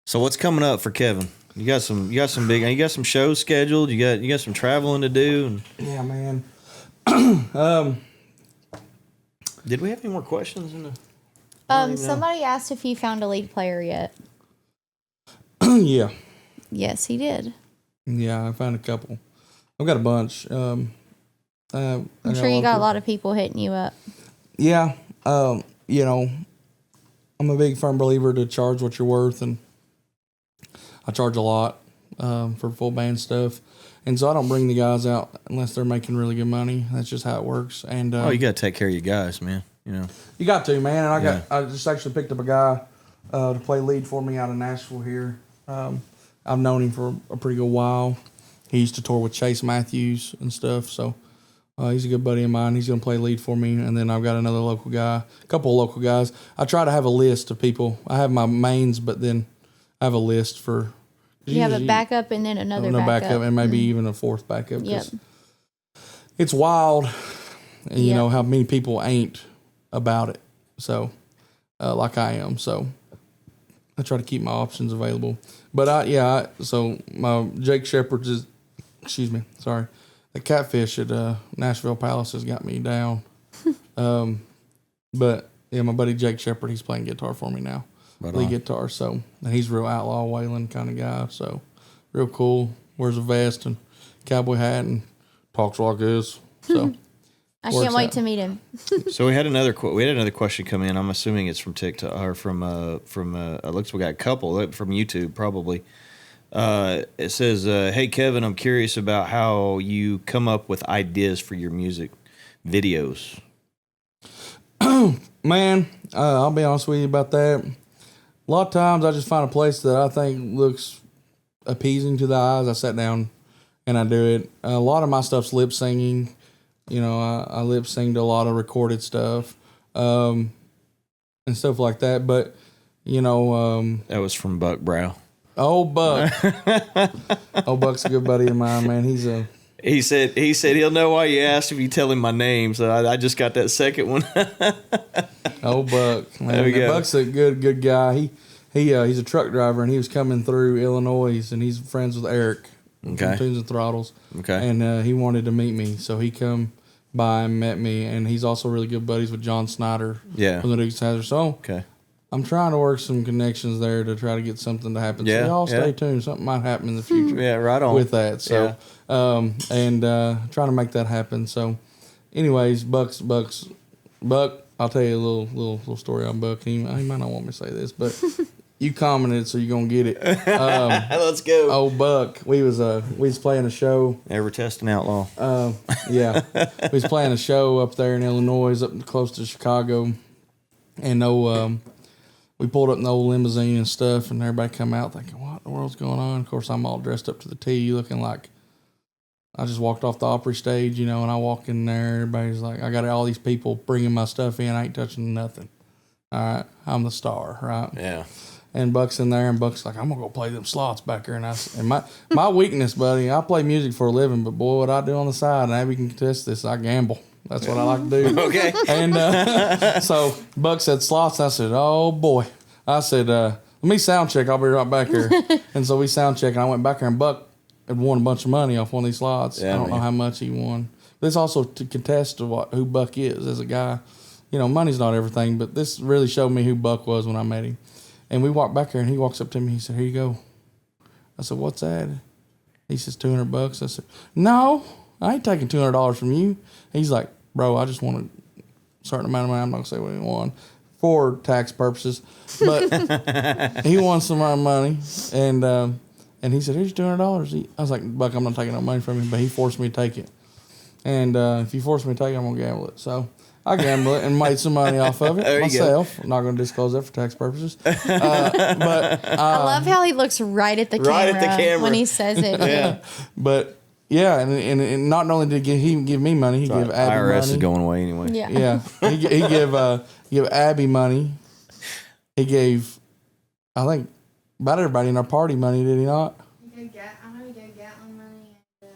So what's coming up for Kevin? You got some shows scheduled. You got some traveling to do. And Yeah, man. did we have any more questions in the? Somebody asked if you found a lead player yet. Yeah. Yes, he did. Yeah, I found a couple. I've got a bunch. I'm sure you got a lot of people hitting you up. Yeah. You know, I'm a big firm believer to charge what you're worth, and I charge a lot for full band stuff. And so I don't bring the guys out unless they're making really good money. That's just how it works. And You got to take care of your guys, man. You know. You got to, man. And I just actually picked up a guy to play lead for me out of Nashville here. I've known him for a pretty good while. He used to tour with Chase Matthews and stuff, so he's a good buddy of mine. He's going to play lead for me, and then I've got another local guy, a couple of local guys. I try to have a list of people. I have my mains, but then I have a list for... You have a backup and then another backup. And maybe even a fourth backup. Yep. It's wild, you know, how many people ain't about it. So, like I am. So, I try to keep my options available. But, so my Jake Shepard's is, the Catfish at Nashville Palace has got me down. But, yeah, my buddy Jake Shepard, he's playing guitar for me now. Lead guitar, so, and he's a real outlaw whaling kind of guy, so real cool. Wears a vest and cowboy hat and talks like this. So I can't wait to meet him. So we had another question come in. I'm assuming it's from TikTok or from looks we got a couple from YouTube probably. It says, "Hey Kevin, I'm curious about how you come up with ideas for your music videos." Man, I'll be honest with you about that. A lot of times I just find a place that I think looks appeasing to the eyes. I sit down and I do it. A lot of my stuff's lip singing. You know, I lip sing to a lot of recorded stuff and stuff like that. But, you know. That was from Buck Brow. Old Buck. Old Buck's a good buddy of mine, man. He said he'll know why you asked if you tell him my name. So I just got that second one. Old Buck, man. There we go. Buck's a good guy. He's a truck driver, and he was coming through Illinois, and he's friends with Eric from Tunes and Throttles. Okay. And he wanted to meet me, so he come by and met me, and he's also really good buddies with John Snyder. Yeah. From the Dukes of Hazzard. So okay. I'm trying to work some connections there to try to get something to happen. Yeah. So y'all stay tuned. Something might happen in the future. Yeah, right on. With that. So trying to make that happen. So anyways, Buck, I'll tell you a little story on Buck. He might not want me to say this, but you commented, so you're gonna get it. Let's go. Old Buck, we was playing a show. Ever testing outlaw. Yeah, we was playing a show up there in Illinois, up close to Chicago, and we pulled up in the old limousine and stuff, and everybody come out thinking, "What in the world's going on?" Of course, I'm all dressed up to the T, looking like I just walked off the Opry stage, you know, and I walk in there. Everybody's like, I got all these people bringing my stuff in. I ain't touching nothing. All right. I'm the star, right? Yeah. And Buck's in there, and Buck's like, I'm going to go play them slots back there. And my weakness, buddy, I play music for a living, but boy, what I do on the side, and Abby can contest this, I gamble. That's what I like to do. Okay. And so Buck said slots. I said, oh, boy. I said, let me sound check. I'll be right back here. And so we sound check, and I went back there, and Buck had won a bunch of money off one of these slots. Yeah, I don't know how much he won. This also to contest to who Buck is as a guy. You know, money's not everything, but this really showed me who Buck was when I met him. And we walked back there, and he walks up to me. He said, "Here you go." I said, "What's that?" He says, $200. I said, "No, I ain't taking $200 from you." He's like, "Bro, I just want a certain amount of money. I'm not gonna say what he won for tax purposes, but he won some money." And he said, "Here's $200." I was like, "Buck, I'm not taking no money from him," but he forced me to take it. And if you force me to take it, I'm gonna gamble it. So I gambled it and made some money off of it myself. I'm not gonna disclose that for tax purposes. But I love how he looks right at the camera when he says it. Yeah. But Yeah, and not only did he give me money, he gave Abby IRS money. is going away anyway. Yeah. Yeah, he gave Abby money. He gave, I think, about everybody in our party money. Did he not? I know he gave Gatlin money and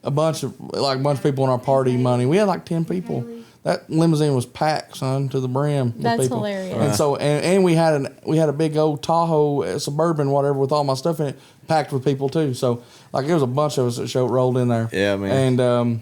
A bunch of people in our party money. We had like 10 people. That limousine was packed, son, to the brim. With That's people. hilarious. And so, and we had a big old Tahoe Suburban, whatever, with all my stuff in it, packed with people too. So, like, there was a bunch of us that rolled in there. Yeah, man.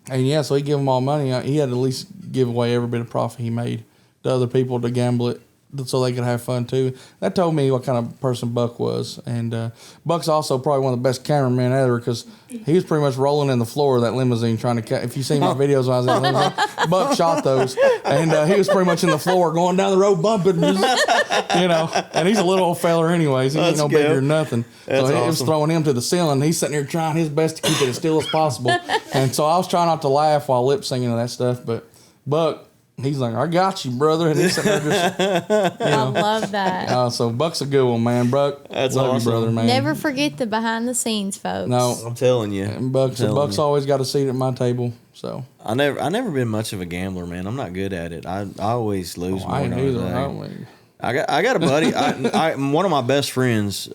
And yeah, so he gave them all money. He had to at least give away every bit of profit he made to other people to gamble it, so they could have fun too. That told me what kind of person Buck was. And Buck's also probably one of the best cameramen ever, because he was pretty much rolling in the floor of that limousine trying to if you see my videos when I was in the limousine, Buck shot those. And he was pretty much in the floor going down the road bumping, and he's a little old feller anyways. He ain't no bigger than nothing. That's so it was awesome. throwing him to the ceiling. He's sitting there trying his best to keep it as still as possible. And so I was trying not to laugh while lip singing to that stuff, but Buck, he's like, I got you, brother. And he's sitting there just, I love that. so Buck's a good one, man. Buck, That's love awesome. you, brother, man. Never forget the behind the scenes, folks. No, I'm telling you. and Buck's always got a seat at my table. So I never been much of a gambler, man. I'm not good at it. I always lose I ain't more either. than I think. I got a buddy. One of my best friends.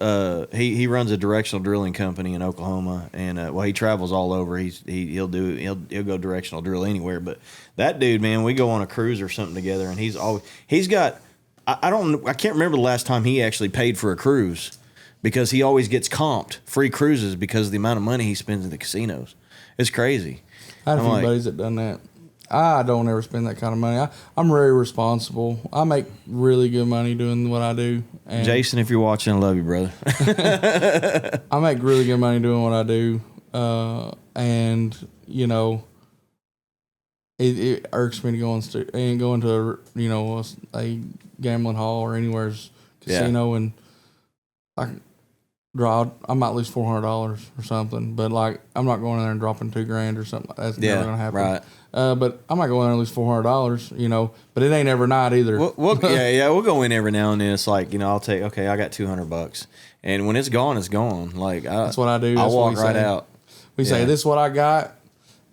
He runs a directional drilling company in Oklahoma, and he travels all over. He'll go directional drill anywhere. But that dude, man, we go on a cruise or something together, and he's got. I can't remember the last time he actually paid for a cruise, because he always gets comped free cruises because of the amount of money he spends in the casinos. It's crazy. I had a I'm few like- buddies that done that. I don't ever spend that kind of money. I'm very responsible. I make really good money doing what I do. And Jason, if you're watching, I love you, brother. I make really good money doing what I do. And, it irks me to go into a gambling hall or anywhere's casino, and I might lose $400 or something, but like, I'm not going in there and dropping $2,000 or something. That's never gonna happen. Right. But I might go in there and lose $400, but it ain't every night either. We'll go in every now and then. It's like, I got $200, and when it's gone, it's gone. Like That's what I do. I That's what walk we right say. out. We say, Yeah. this is what I got,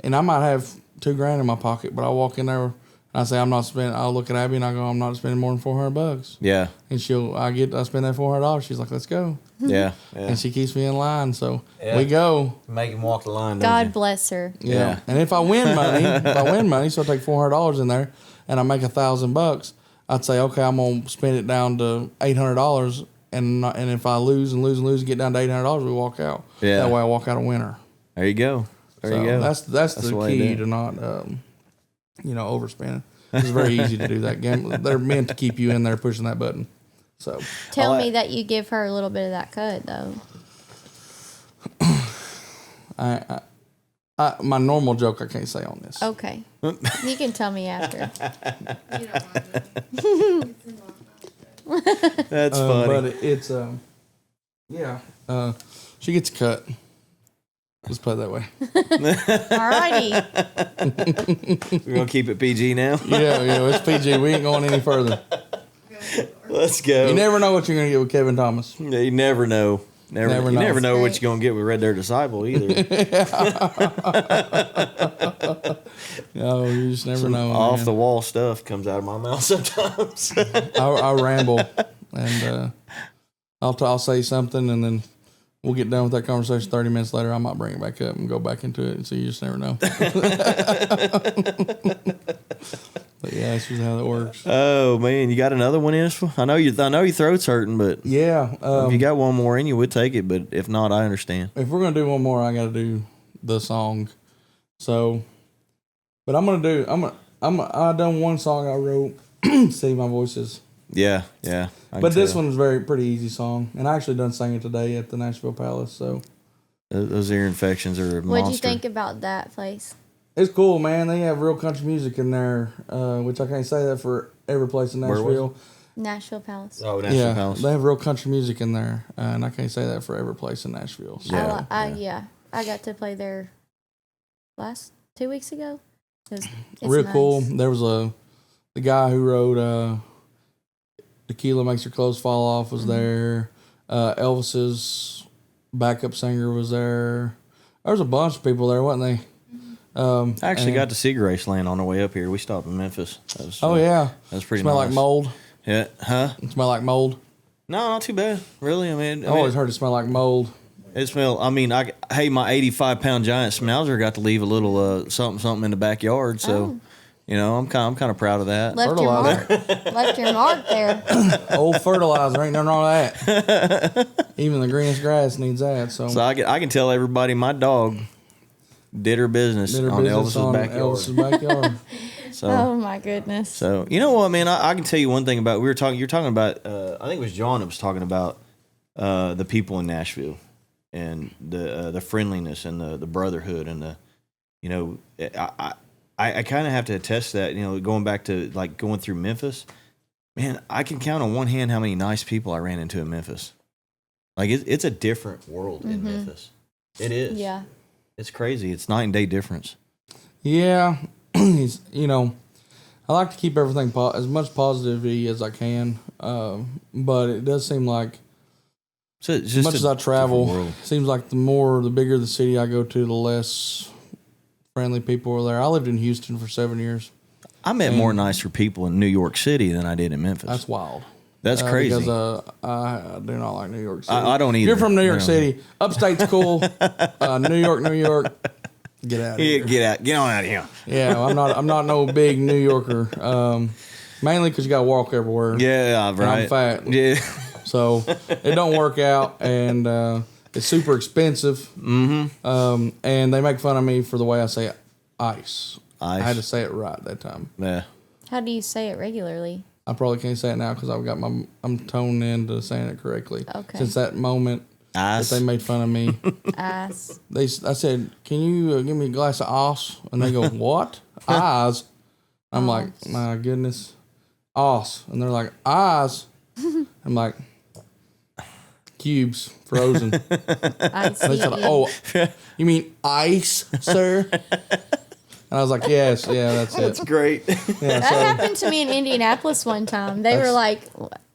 and I might have $2,000 in my pocket, but I walk in there and I say, I'm not spending. I'll look at Abby and I go, I'm not spending more than $400. Yeah, And I spend that $400. She's like, let's go. yeah. And she keeps me in line. So Yeah. we go. Make him walk the line. God bless her. Yeah. And if I win money, so I take $400 in there and I make $1,000, I'd say, okay, I'm going to spend it down to $800. And if I lose and get down to $800, we walk out. Yeah. That way I walk out a winner. There you go. There you go. That's the the way to key do it. to not, overspending. It's very easy to do that. They're meant to keep you in there pushing that button. So Tell me that you give her a little bit of that cut, though. my normal joke I can't say on this. Okay. You can tell me after. you don't want to. That's funny. But it's she gets a cut. Let's put it that way. Alrighty. We're gonna keep it PG now. Yeah, it's PG. We ain't going any further. Let's go. You never know what you're gonna get with Kevin Thomas. Yeah, you never know. You Never know. never know what Great. you're gonna get with Red Dirt Disciple either. Oh, you just never know. Off man. the wall stuff comes out of my mouth sometimes. I ramble, and I'll say something, and then we'll get done with that conversation. 30 minutes later, I might bring it back up and go back into it. So you just never know. But yeah, that's just how that works. Oh man, you got another one in us? I know your throat's hurting, but Yeah, if you got one more in you, we'll take it. But if not, I understand. if we're gonna do one more, I gotta do the song. So, but I done one song I wrote. See, my voice is. Yeah. I can But this tell. one's pretty easy song, and I actually done sang it today at the Nashville Palace. So Those ear infections are a What'd you monster. think about that place? it's cool, man. They have real country music in there, which I can't say that for every place in Where was Nashville. Nashville Palace. Oh, National Yeah, Palace. they have real country music in there, and I can't say that for every place in Nashville. So. Yeah. I got to play there 2 weeks ago. It's Real nice. cool. There was the guy who wrote "Tequila Makes Your Clothes Fall Off" was there. Elvis's backup singer was there. There was a bunch of people there, wasn't they? I actually got to see Graceland on the way up here. We stopped in Memphis. That was, Yeah. that was pretty Smell nice. like mold. Yeah, huh? It smell like mold. No, not too bad, really. I always heard it smell like mold. it smelled. I mean, hey, my 85-pound giant schnauzer got to leave a little something in the backyard. So, I'm kind of proud of that. Left your mark. Left your mark there. Old fertilizer, ain't nothing wrong with that. Even the greenest grass needs that. So I can tell everybody my dog did her business on Elvis's backyard. Elvis's backyard. So, Oh my goodness. So you know what, man? I can tell you one thing about you're talking about. I think it was John that was talking about the people in Nashville and the friendliness and the brotherhood and I kind of have to attest to that. Going back to like going through Memphis, man, I can count on one hand how many nice people I ran into in Memphis. Like it's a different world in Memphis. It is. Yeah. It's crazy. It's night and day difference. Yeah, I like to keep everything as much positivity as I can, but it does seem like So it's as just much as I travel, seems like the bigger the city I go to, the less friendly people are there. I lived in Houston for 7 years. I met more nicer people in New York City than I did in Memphis. That's wild. That's crazy. Because I do not like New York City. I don't either. You're from New York City. Upstate's cool. New York. Get out of here. Get out. Get on out of here. Yeah, I'm not no big New Yorker. Mainly because you got to walk everywhere. Yeah, And right. I'm fat. Yeah. So it don't work out, and it's super expensive. Mm-hmm. And they make fun of me for the way I say ice. I had to say it right that time. Yeah. How do you say it regularly? I probably can't say it now because I'm toned into saying it correctly. Okay. Since that moment Ice. that they made fun of me, Ass. I said, "Can you give me a glass of ice?" And they go, "What? Eyes?" I'm like, "My goodness, ice." And they're like, "Eyes." I'm like, "Cubes, frozen." I see. They said, "Oh, you mean ice, sir?" And I was like, "Yes, yeah, that's That's it." great. Yeah, That so happened to me in Indianapolis one time. They were like,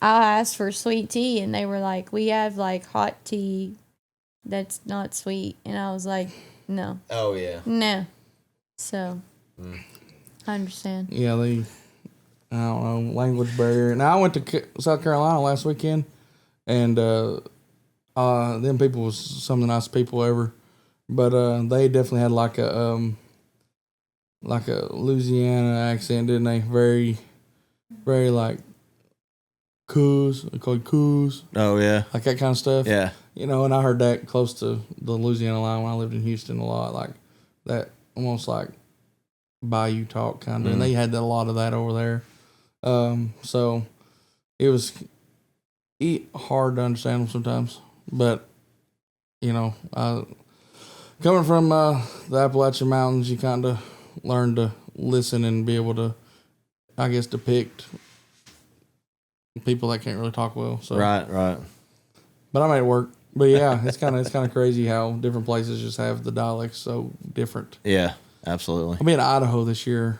I asked for sweet tea, and they were like, we have like hot tea that's not sweet. And I was like, no. Oh, yeah. No. So, I understand. yeah, I don't know, language barrier. Now I went to South Carolina last weekend, and them people was some of the nicest people ever, but they definitely had like a Louisiana accent, didn't they? Very, very like coos. They called coos, Oh, yeah. like that kind of stuff. Yeah. And I heard that close to the Louisiana line when I lived in Houston a lot, like that, almost like Bayou talk kind of. And they had a lot of that over there. So it was hard to understand them sometimes, but coming from the Appalachian Mountains, you kind of learn to listen and be able to, I guess, depict people that can't really talk well. So Right. but I made it work. But yeah, it's kind of crazy how different places just have the dialects so different. Yeah, absolutely. I'll be in Idaho this year,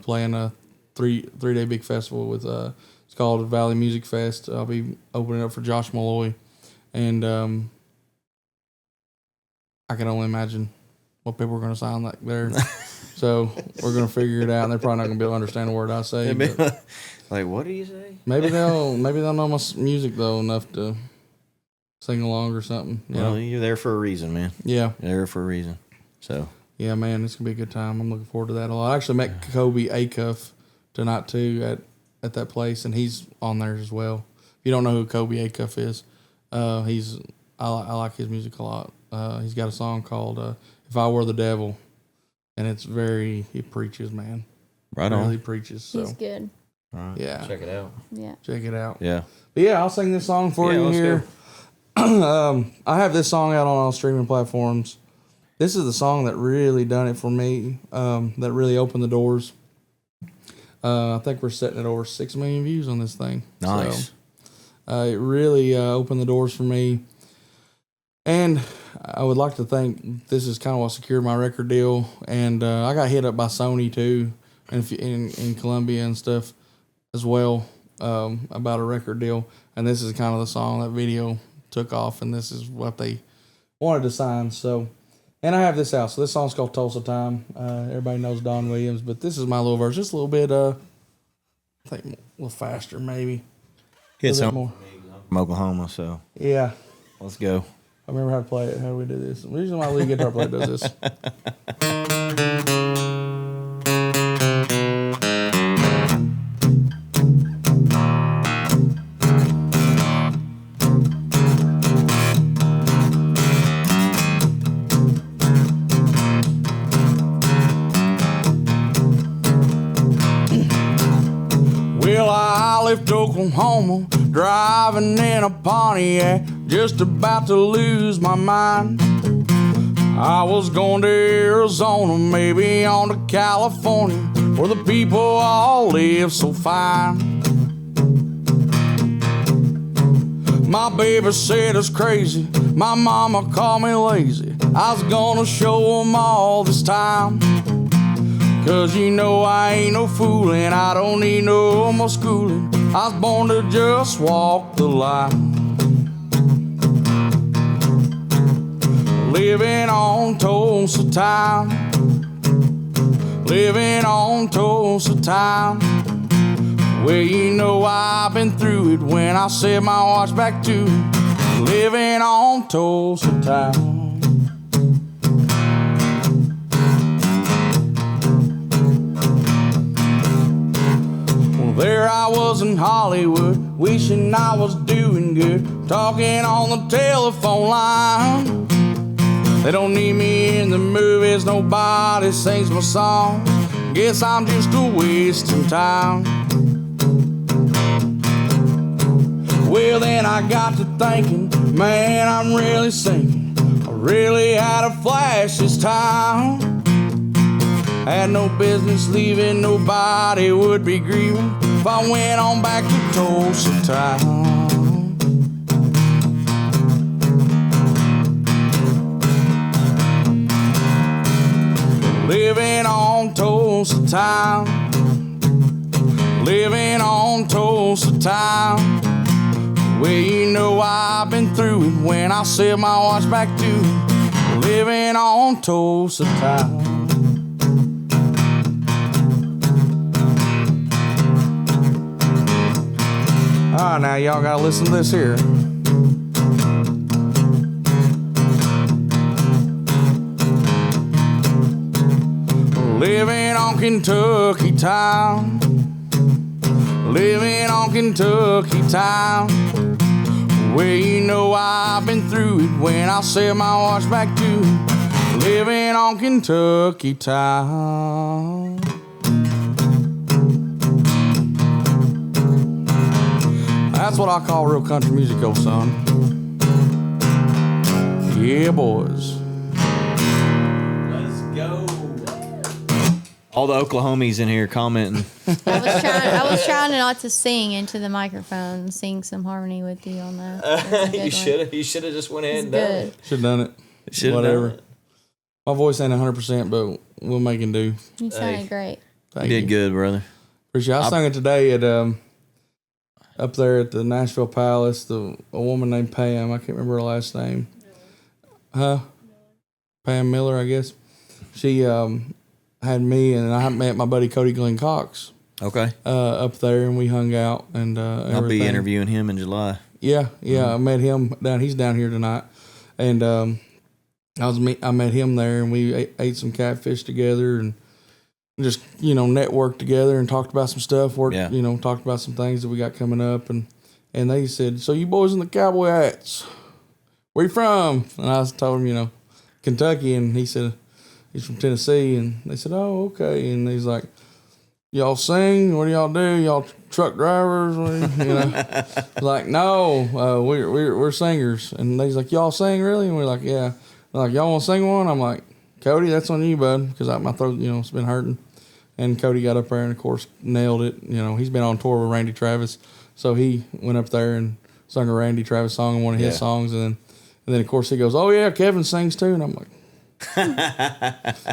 playing a three-day big festival with it's called Valley Music Fest. I'll be opening up for Josh Malloy, and I can only imagine what people are going to sound like there. So we're going to figure it out, and they're probably not going to be able to understand a word I say. But Like, what do you say? maybe they'll know my music though enough to sing along or something. Well, you're there for a reason, man. Yeah. You're there for a reason. So, Yeah, man, it's gonna be a good time. I'm looking forward to that a lot. I actually met Kobe Acuff tonight too at that place, and he's on there as well. If you don't know who Kobe Acuff is, I like his music a lot. He's got a song called "If I Were the Devil," and he preaches, man. right on. Really preaches. So He's good. All right. yeah, Check it out. Yeah. check it out. Yeah. But yeah, I'll sing this song for you let's here. I have this song out on all streaming platforms. This is the song that really done it for me. That really opened the doors. I think we're sitting at over 6 million views on this thing. Nice. So, it really opened the doors for me. And I would like to think this is kind of what secured my record deal. And I got hit up by Sony too, in Columbia and stuff as well, about a record deal. And this is kind of the song that video took off, and this is what they wanted to sign. So And I have this out. So this song's called Tulsa Time. Everybody knows Don Williams, but this is my little version. Just a little bit, I think a little faster maybe. Hit A little some bit more. from Oklahoma, so Yeah. let's go. I remember how to play it. How do we do this? Usually my lead guitar player does this. Well, I left Oklahoma, driving in a Pontiac, just about to lose my mind. I was going to Arizona, maybe on to California, where the people all live so fine. My baby said it's crazy, my mama called me lazy. I was gonna show them all this time. 'Cause you know I ain't no foolin', I don't need no more schooling. I was born to just walk the line. Living on Tulsa time. Living on Tulsa time. Well, you know I've been through it when I set my watch back to living on Tulsa time. There I was in Hollywood, wishing I was doing good, talking on the telephone line. They don't need me in the movies, nobody sings my songs. Guess I'm just a wasting time. Well, then I got to thinking, man, I'm really sinking. I really had a flash this time. Had no business leaving, nobody would be grieving if I went on back to Tulsa town. Living on Tulsa town. Living on Tulsa town. Well, you know I've been through it when I set my watch back to living on Tulsa town. Ah, now y'all gotta listen to this here. Living on Kentucky town. Living on Kentucky town. Well, you know I've been through it when I set my watch back to living on Kentucky town. That's what I call real country music, old son. Yeah, boys. Let's go. All the Oklahomies in here commenting. I was trying not to sing into the microphone and sing some harmony with you on that. You should have just went ahead and done Good. it. Should have done it. Should have Whatever. done it. My voice ain't 100%, but we'll make it do. You sounded great. Thank You did good, brother. Appreciate it. I sung it today at up there at the Nashville Palace. A woman named Pam. I can't remember her last name. Huh? Pam Miller, I guess. She had me, and I met my buddy Cody Glenn Cox Okay. up there, and we hung out. And I'll be interviewing him in July. Yeah. I met him down. He's down here tonight, and I met him there, and we ate some catfish together, and just networked together and talked about some stuff. Talked about some things that we got coming up, and they said, "So you boys in the cowboy hats, where you from?" And I told him, Kentucky, and he said he's from Tennessee, and they said, "Oh, okay." And he's like, "Y'all sing? What do y'all do? Y'all truck drivers?" Like, no, we're singers. And he's like, "Y'all sing really?" And we're like, "Yeah." They're like, "Y'all want to sing one?" I'm like, "Cody, that's on you, bud," because my throat, it's been hurting. And Cody got up there and, of course, nailed it. He's been on tour with Randy Travis, so he went up there and sung a Randy Travis song and one of his songs, and then of course he goes, "Oh yeah, Kevin sings too," and I'm like,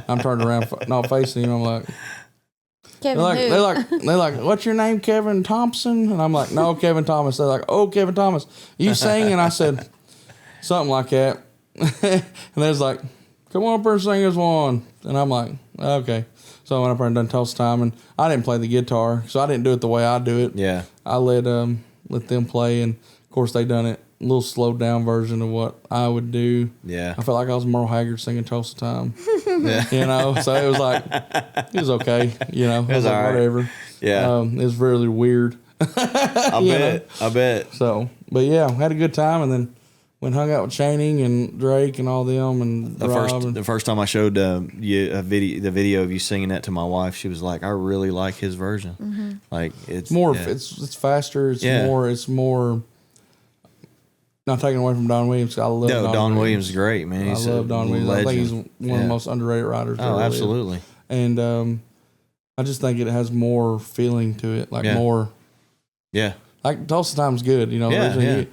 I'm turned around, not facing him. I'm like, Kevin, they're like, "What's your name, Kevin Thompson?" And I'm like, "No, Kevin Thomas." They're like, "Oh, Kevin Thomas, you sing?" And I said, something like that. And there's like, come on up here and sing us one. And I'm like, okay. So I went up there and done Tulsa Time, and I didn't play the guitar, so I didn't do it the way I do it. Yeah. I let them play, and of course they done it a little slowed down version of what I would do. Yeah. I felt like I was Merle Haggard singing Tulsa Time. Yeah. You know, so it was like, it was okay. You know, it was like, all right. whatever. Yeah. It was really weird. I bet. So, but yeah, had a good time, and then went and hung out with Channing and Drake and all them, and Rob. The first time I showed you the video of you singing that to my wife, she was like, "I really like his version. Like it's more, yeah. it's faster. It's Yeah. more. Not taking away from Don Williams. I love Don Williams is great, man. I He's love Don Williams. legend. I think he's one of the most underrated writers. Oh, absolutely. And I just think it has more feeling to it, like more. Yeah. Like Tulsa Time's good, you know. Yeah.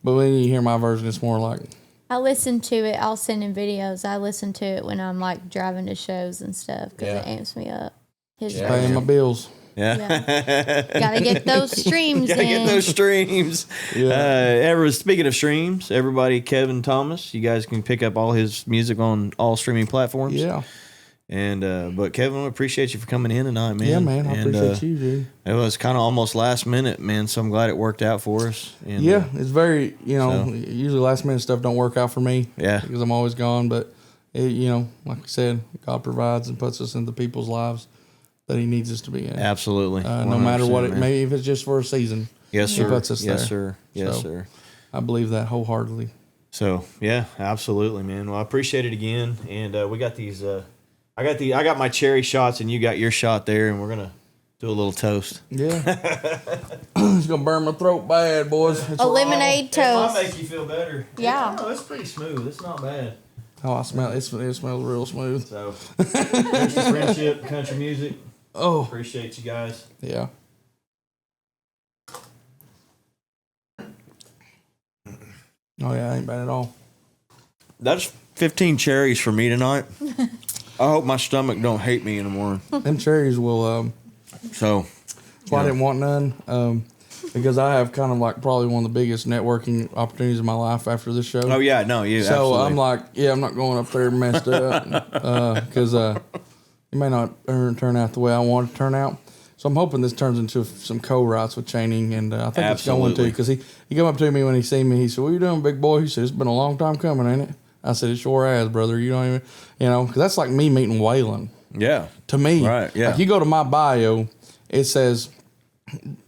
But when you hear my version, it's more like. I listen to it. I'll send in videos. I listen to it when I'm like driving to shows and stuff because it amps me up. His Paying my bills. Yeah. Gotta get those streams Gotta in. get those streams. Yeah. Speaking of streams, everybody, Kevin Thomas, you guys can pick up all his music on all streaming platforms. Yeah. And but Kevin, we appreciate you for coming in tonight, man. Yeah, man. I appreciate you, dude. It was kind of almost last minute, man. So I'm glad it worked out for us. And, Yeah, it's very, usually last minute stuff don't work out for me. Yeah. Because I'm always gone. But, like I said, God provides and puts us into people's lives that he needs us to be in. Absolutely. No matter what it man. may, if it's just for a season. Yes, sir. He puts us yes, there. sir. Yes, So, sir. I believe that wholeheartedly. So yeah, absolutely, man. Well, I appreciate it again. And we got these. I got my cherry shots, and you got your shot there, and we're gonna do a little toast. Yeah. It's going to burn my throat bad, boys. It's A lemonade It toast. might make you feel better. Yeah. No, it's pretty smooth. It's not bad. Oh, I smell it. It smells real smooth. So, thanks for friendship, country music. Oh, Appreciate you guys. yeah. Oh, yeah, ain't bad at all. That's 15 cherries for me tonight. I hope my stomach don't hate me in the morning. Them cherries will, So, that's why I didn't want none, because I have kind of like probably one of the biggest networking opportunities in my life after this show. oh yeah, no, you. So absolutely. I'm like, I'm not going up there messed up because it may not turn out the way I want it to turn out. So I'm hoping this turns into some co-writes with Channing, and I think it's going to, Absolutely. because he came up to me when he seen me. He said, "What you doing, big boy?" He said, "It's been a long time coming, ain't it?" I said, "It sure has, brother. You don't even, because that's like me meeting Waylon yeah, to me. Right, yeah. Like you go to my bio, it says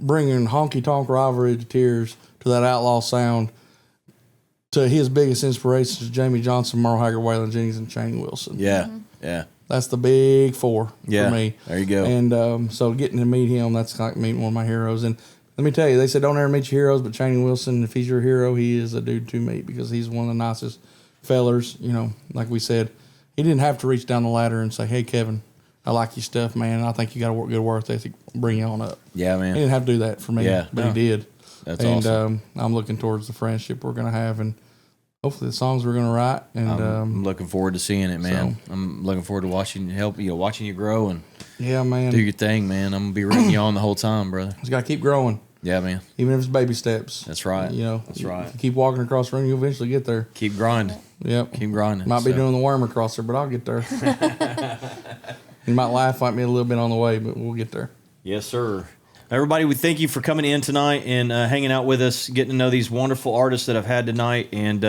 bringing honky tonk rivalry to tears to that outlaw sound. To his biggest inspirations, Jamie Johnson, Merle Haggard, Waylon Jennings, and Channing Wilson. yeah, yeah, That's the big four yeah. for me. There you go. And so getting to meet him, that's like meeting one of my heroes. And let me tell you, they said don't ever meet your heroes, but Channing Wilson, if he's your hero, he is a dude to meet because he's one of the nicest fellers. Like we said, he didn't have to reach down the ladder and say, "Hey, Kevin, I like your stuff, man. I think you got a good work ethic. Bring you on up." Yeah, man. He didn't have to do that for me, Yeah, but no. he did. That's and awesome. I'm looking towards the friendship we're going to have, and hopefully the songs we're going to write. And I'm looking forward to seeing it, man. I'm looking forward to watching you grow and yeah, man, do your thing, man. I'm gonna be rooting you on the whole time, brother. just got to keep growing, Yeah, man. even if it's baby steps. That's right. That's right. If you keep walking across the room, you'll eventually get there. Keep grinding. Yep. Keep grinding. Might be So, doing the worm acrosser, but I'll get there. You might laugh at me a little bit on the way, but we'll get there. Yes, sir. Everybody, we thank you for coming in tonight and hanging out with us, getting to know these wonderful artists that I've had tonight. And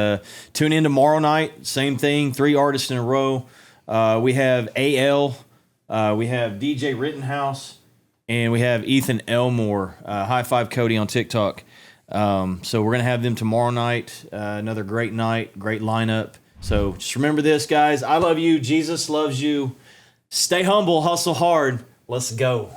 tune in tomorrow night. Same thing, 3 artists in a row. We have AL, we have DJ Rittenhouse, and we have Ethan Elmore. High Five Cody on TikTok. So we're going to have them tomorrow night. Another great night, great lineup. So just remember this, guys. I love you. Jesus loves you. Stay humble, hustle hard. Let's go.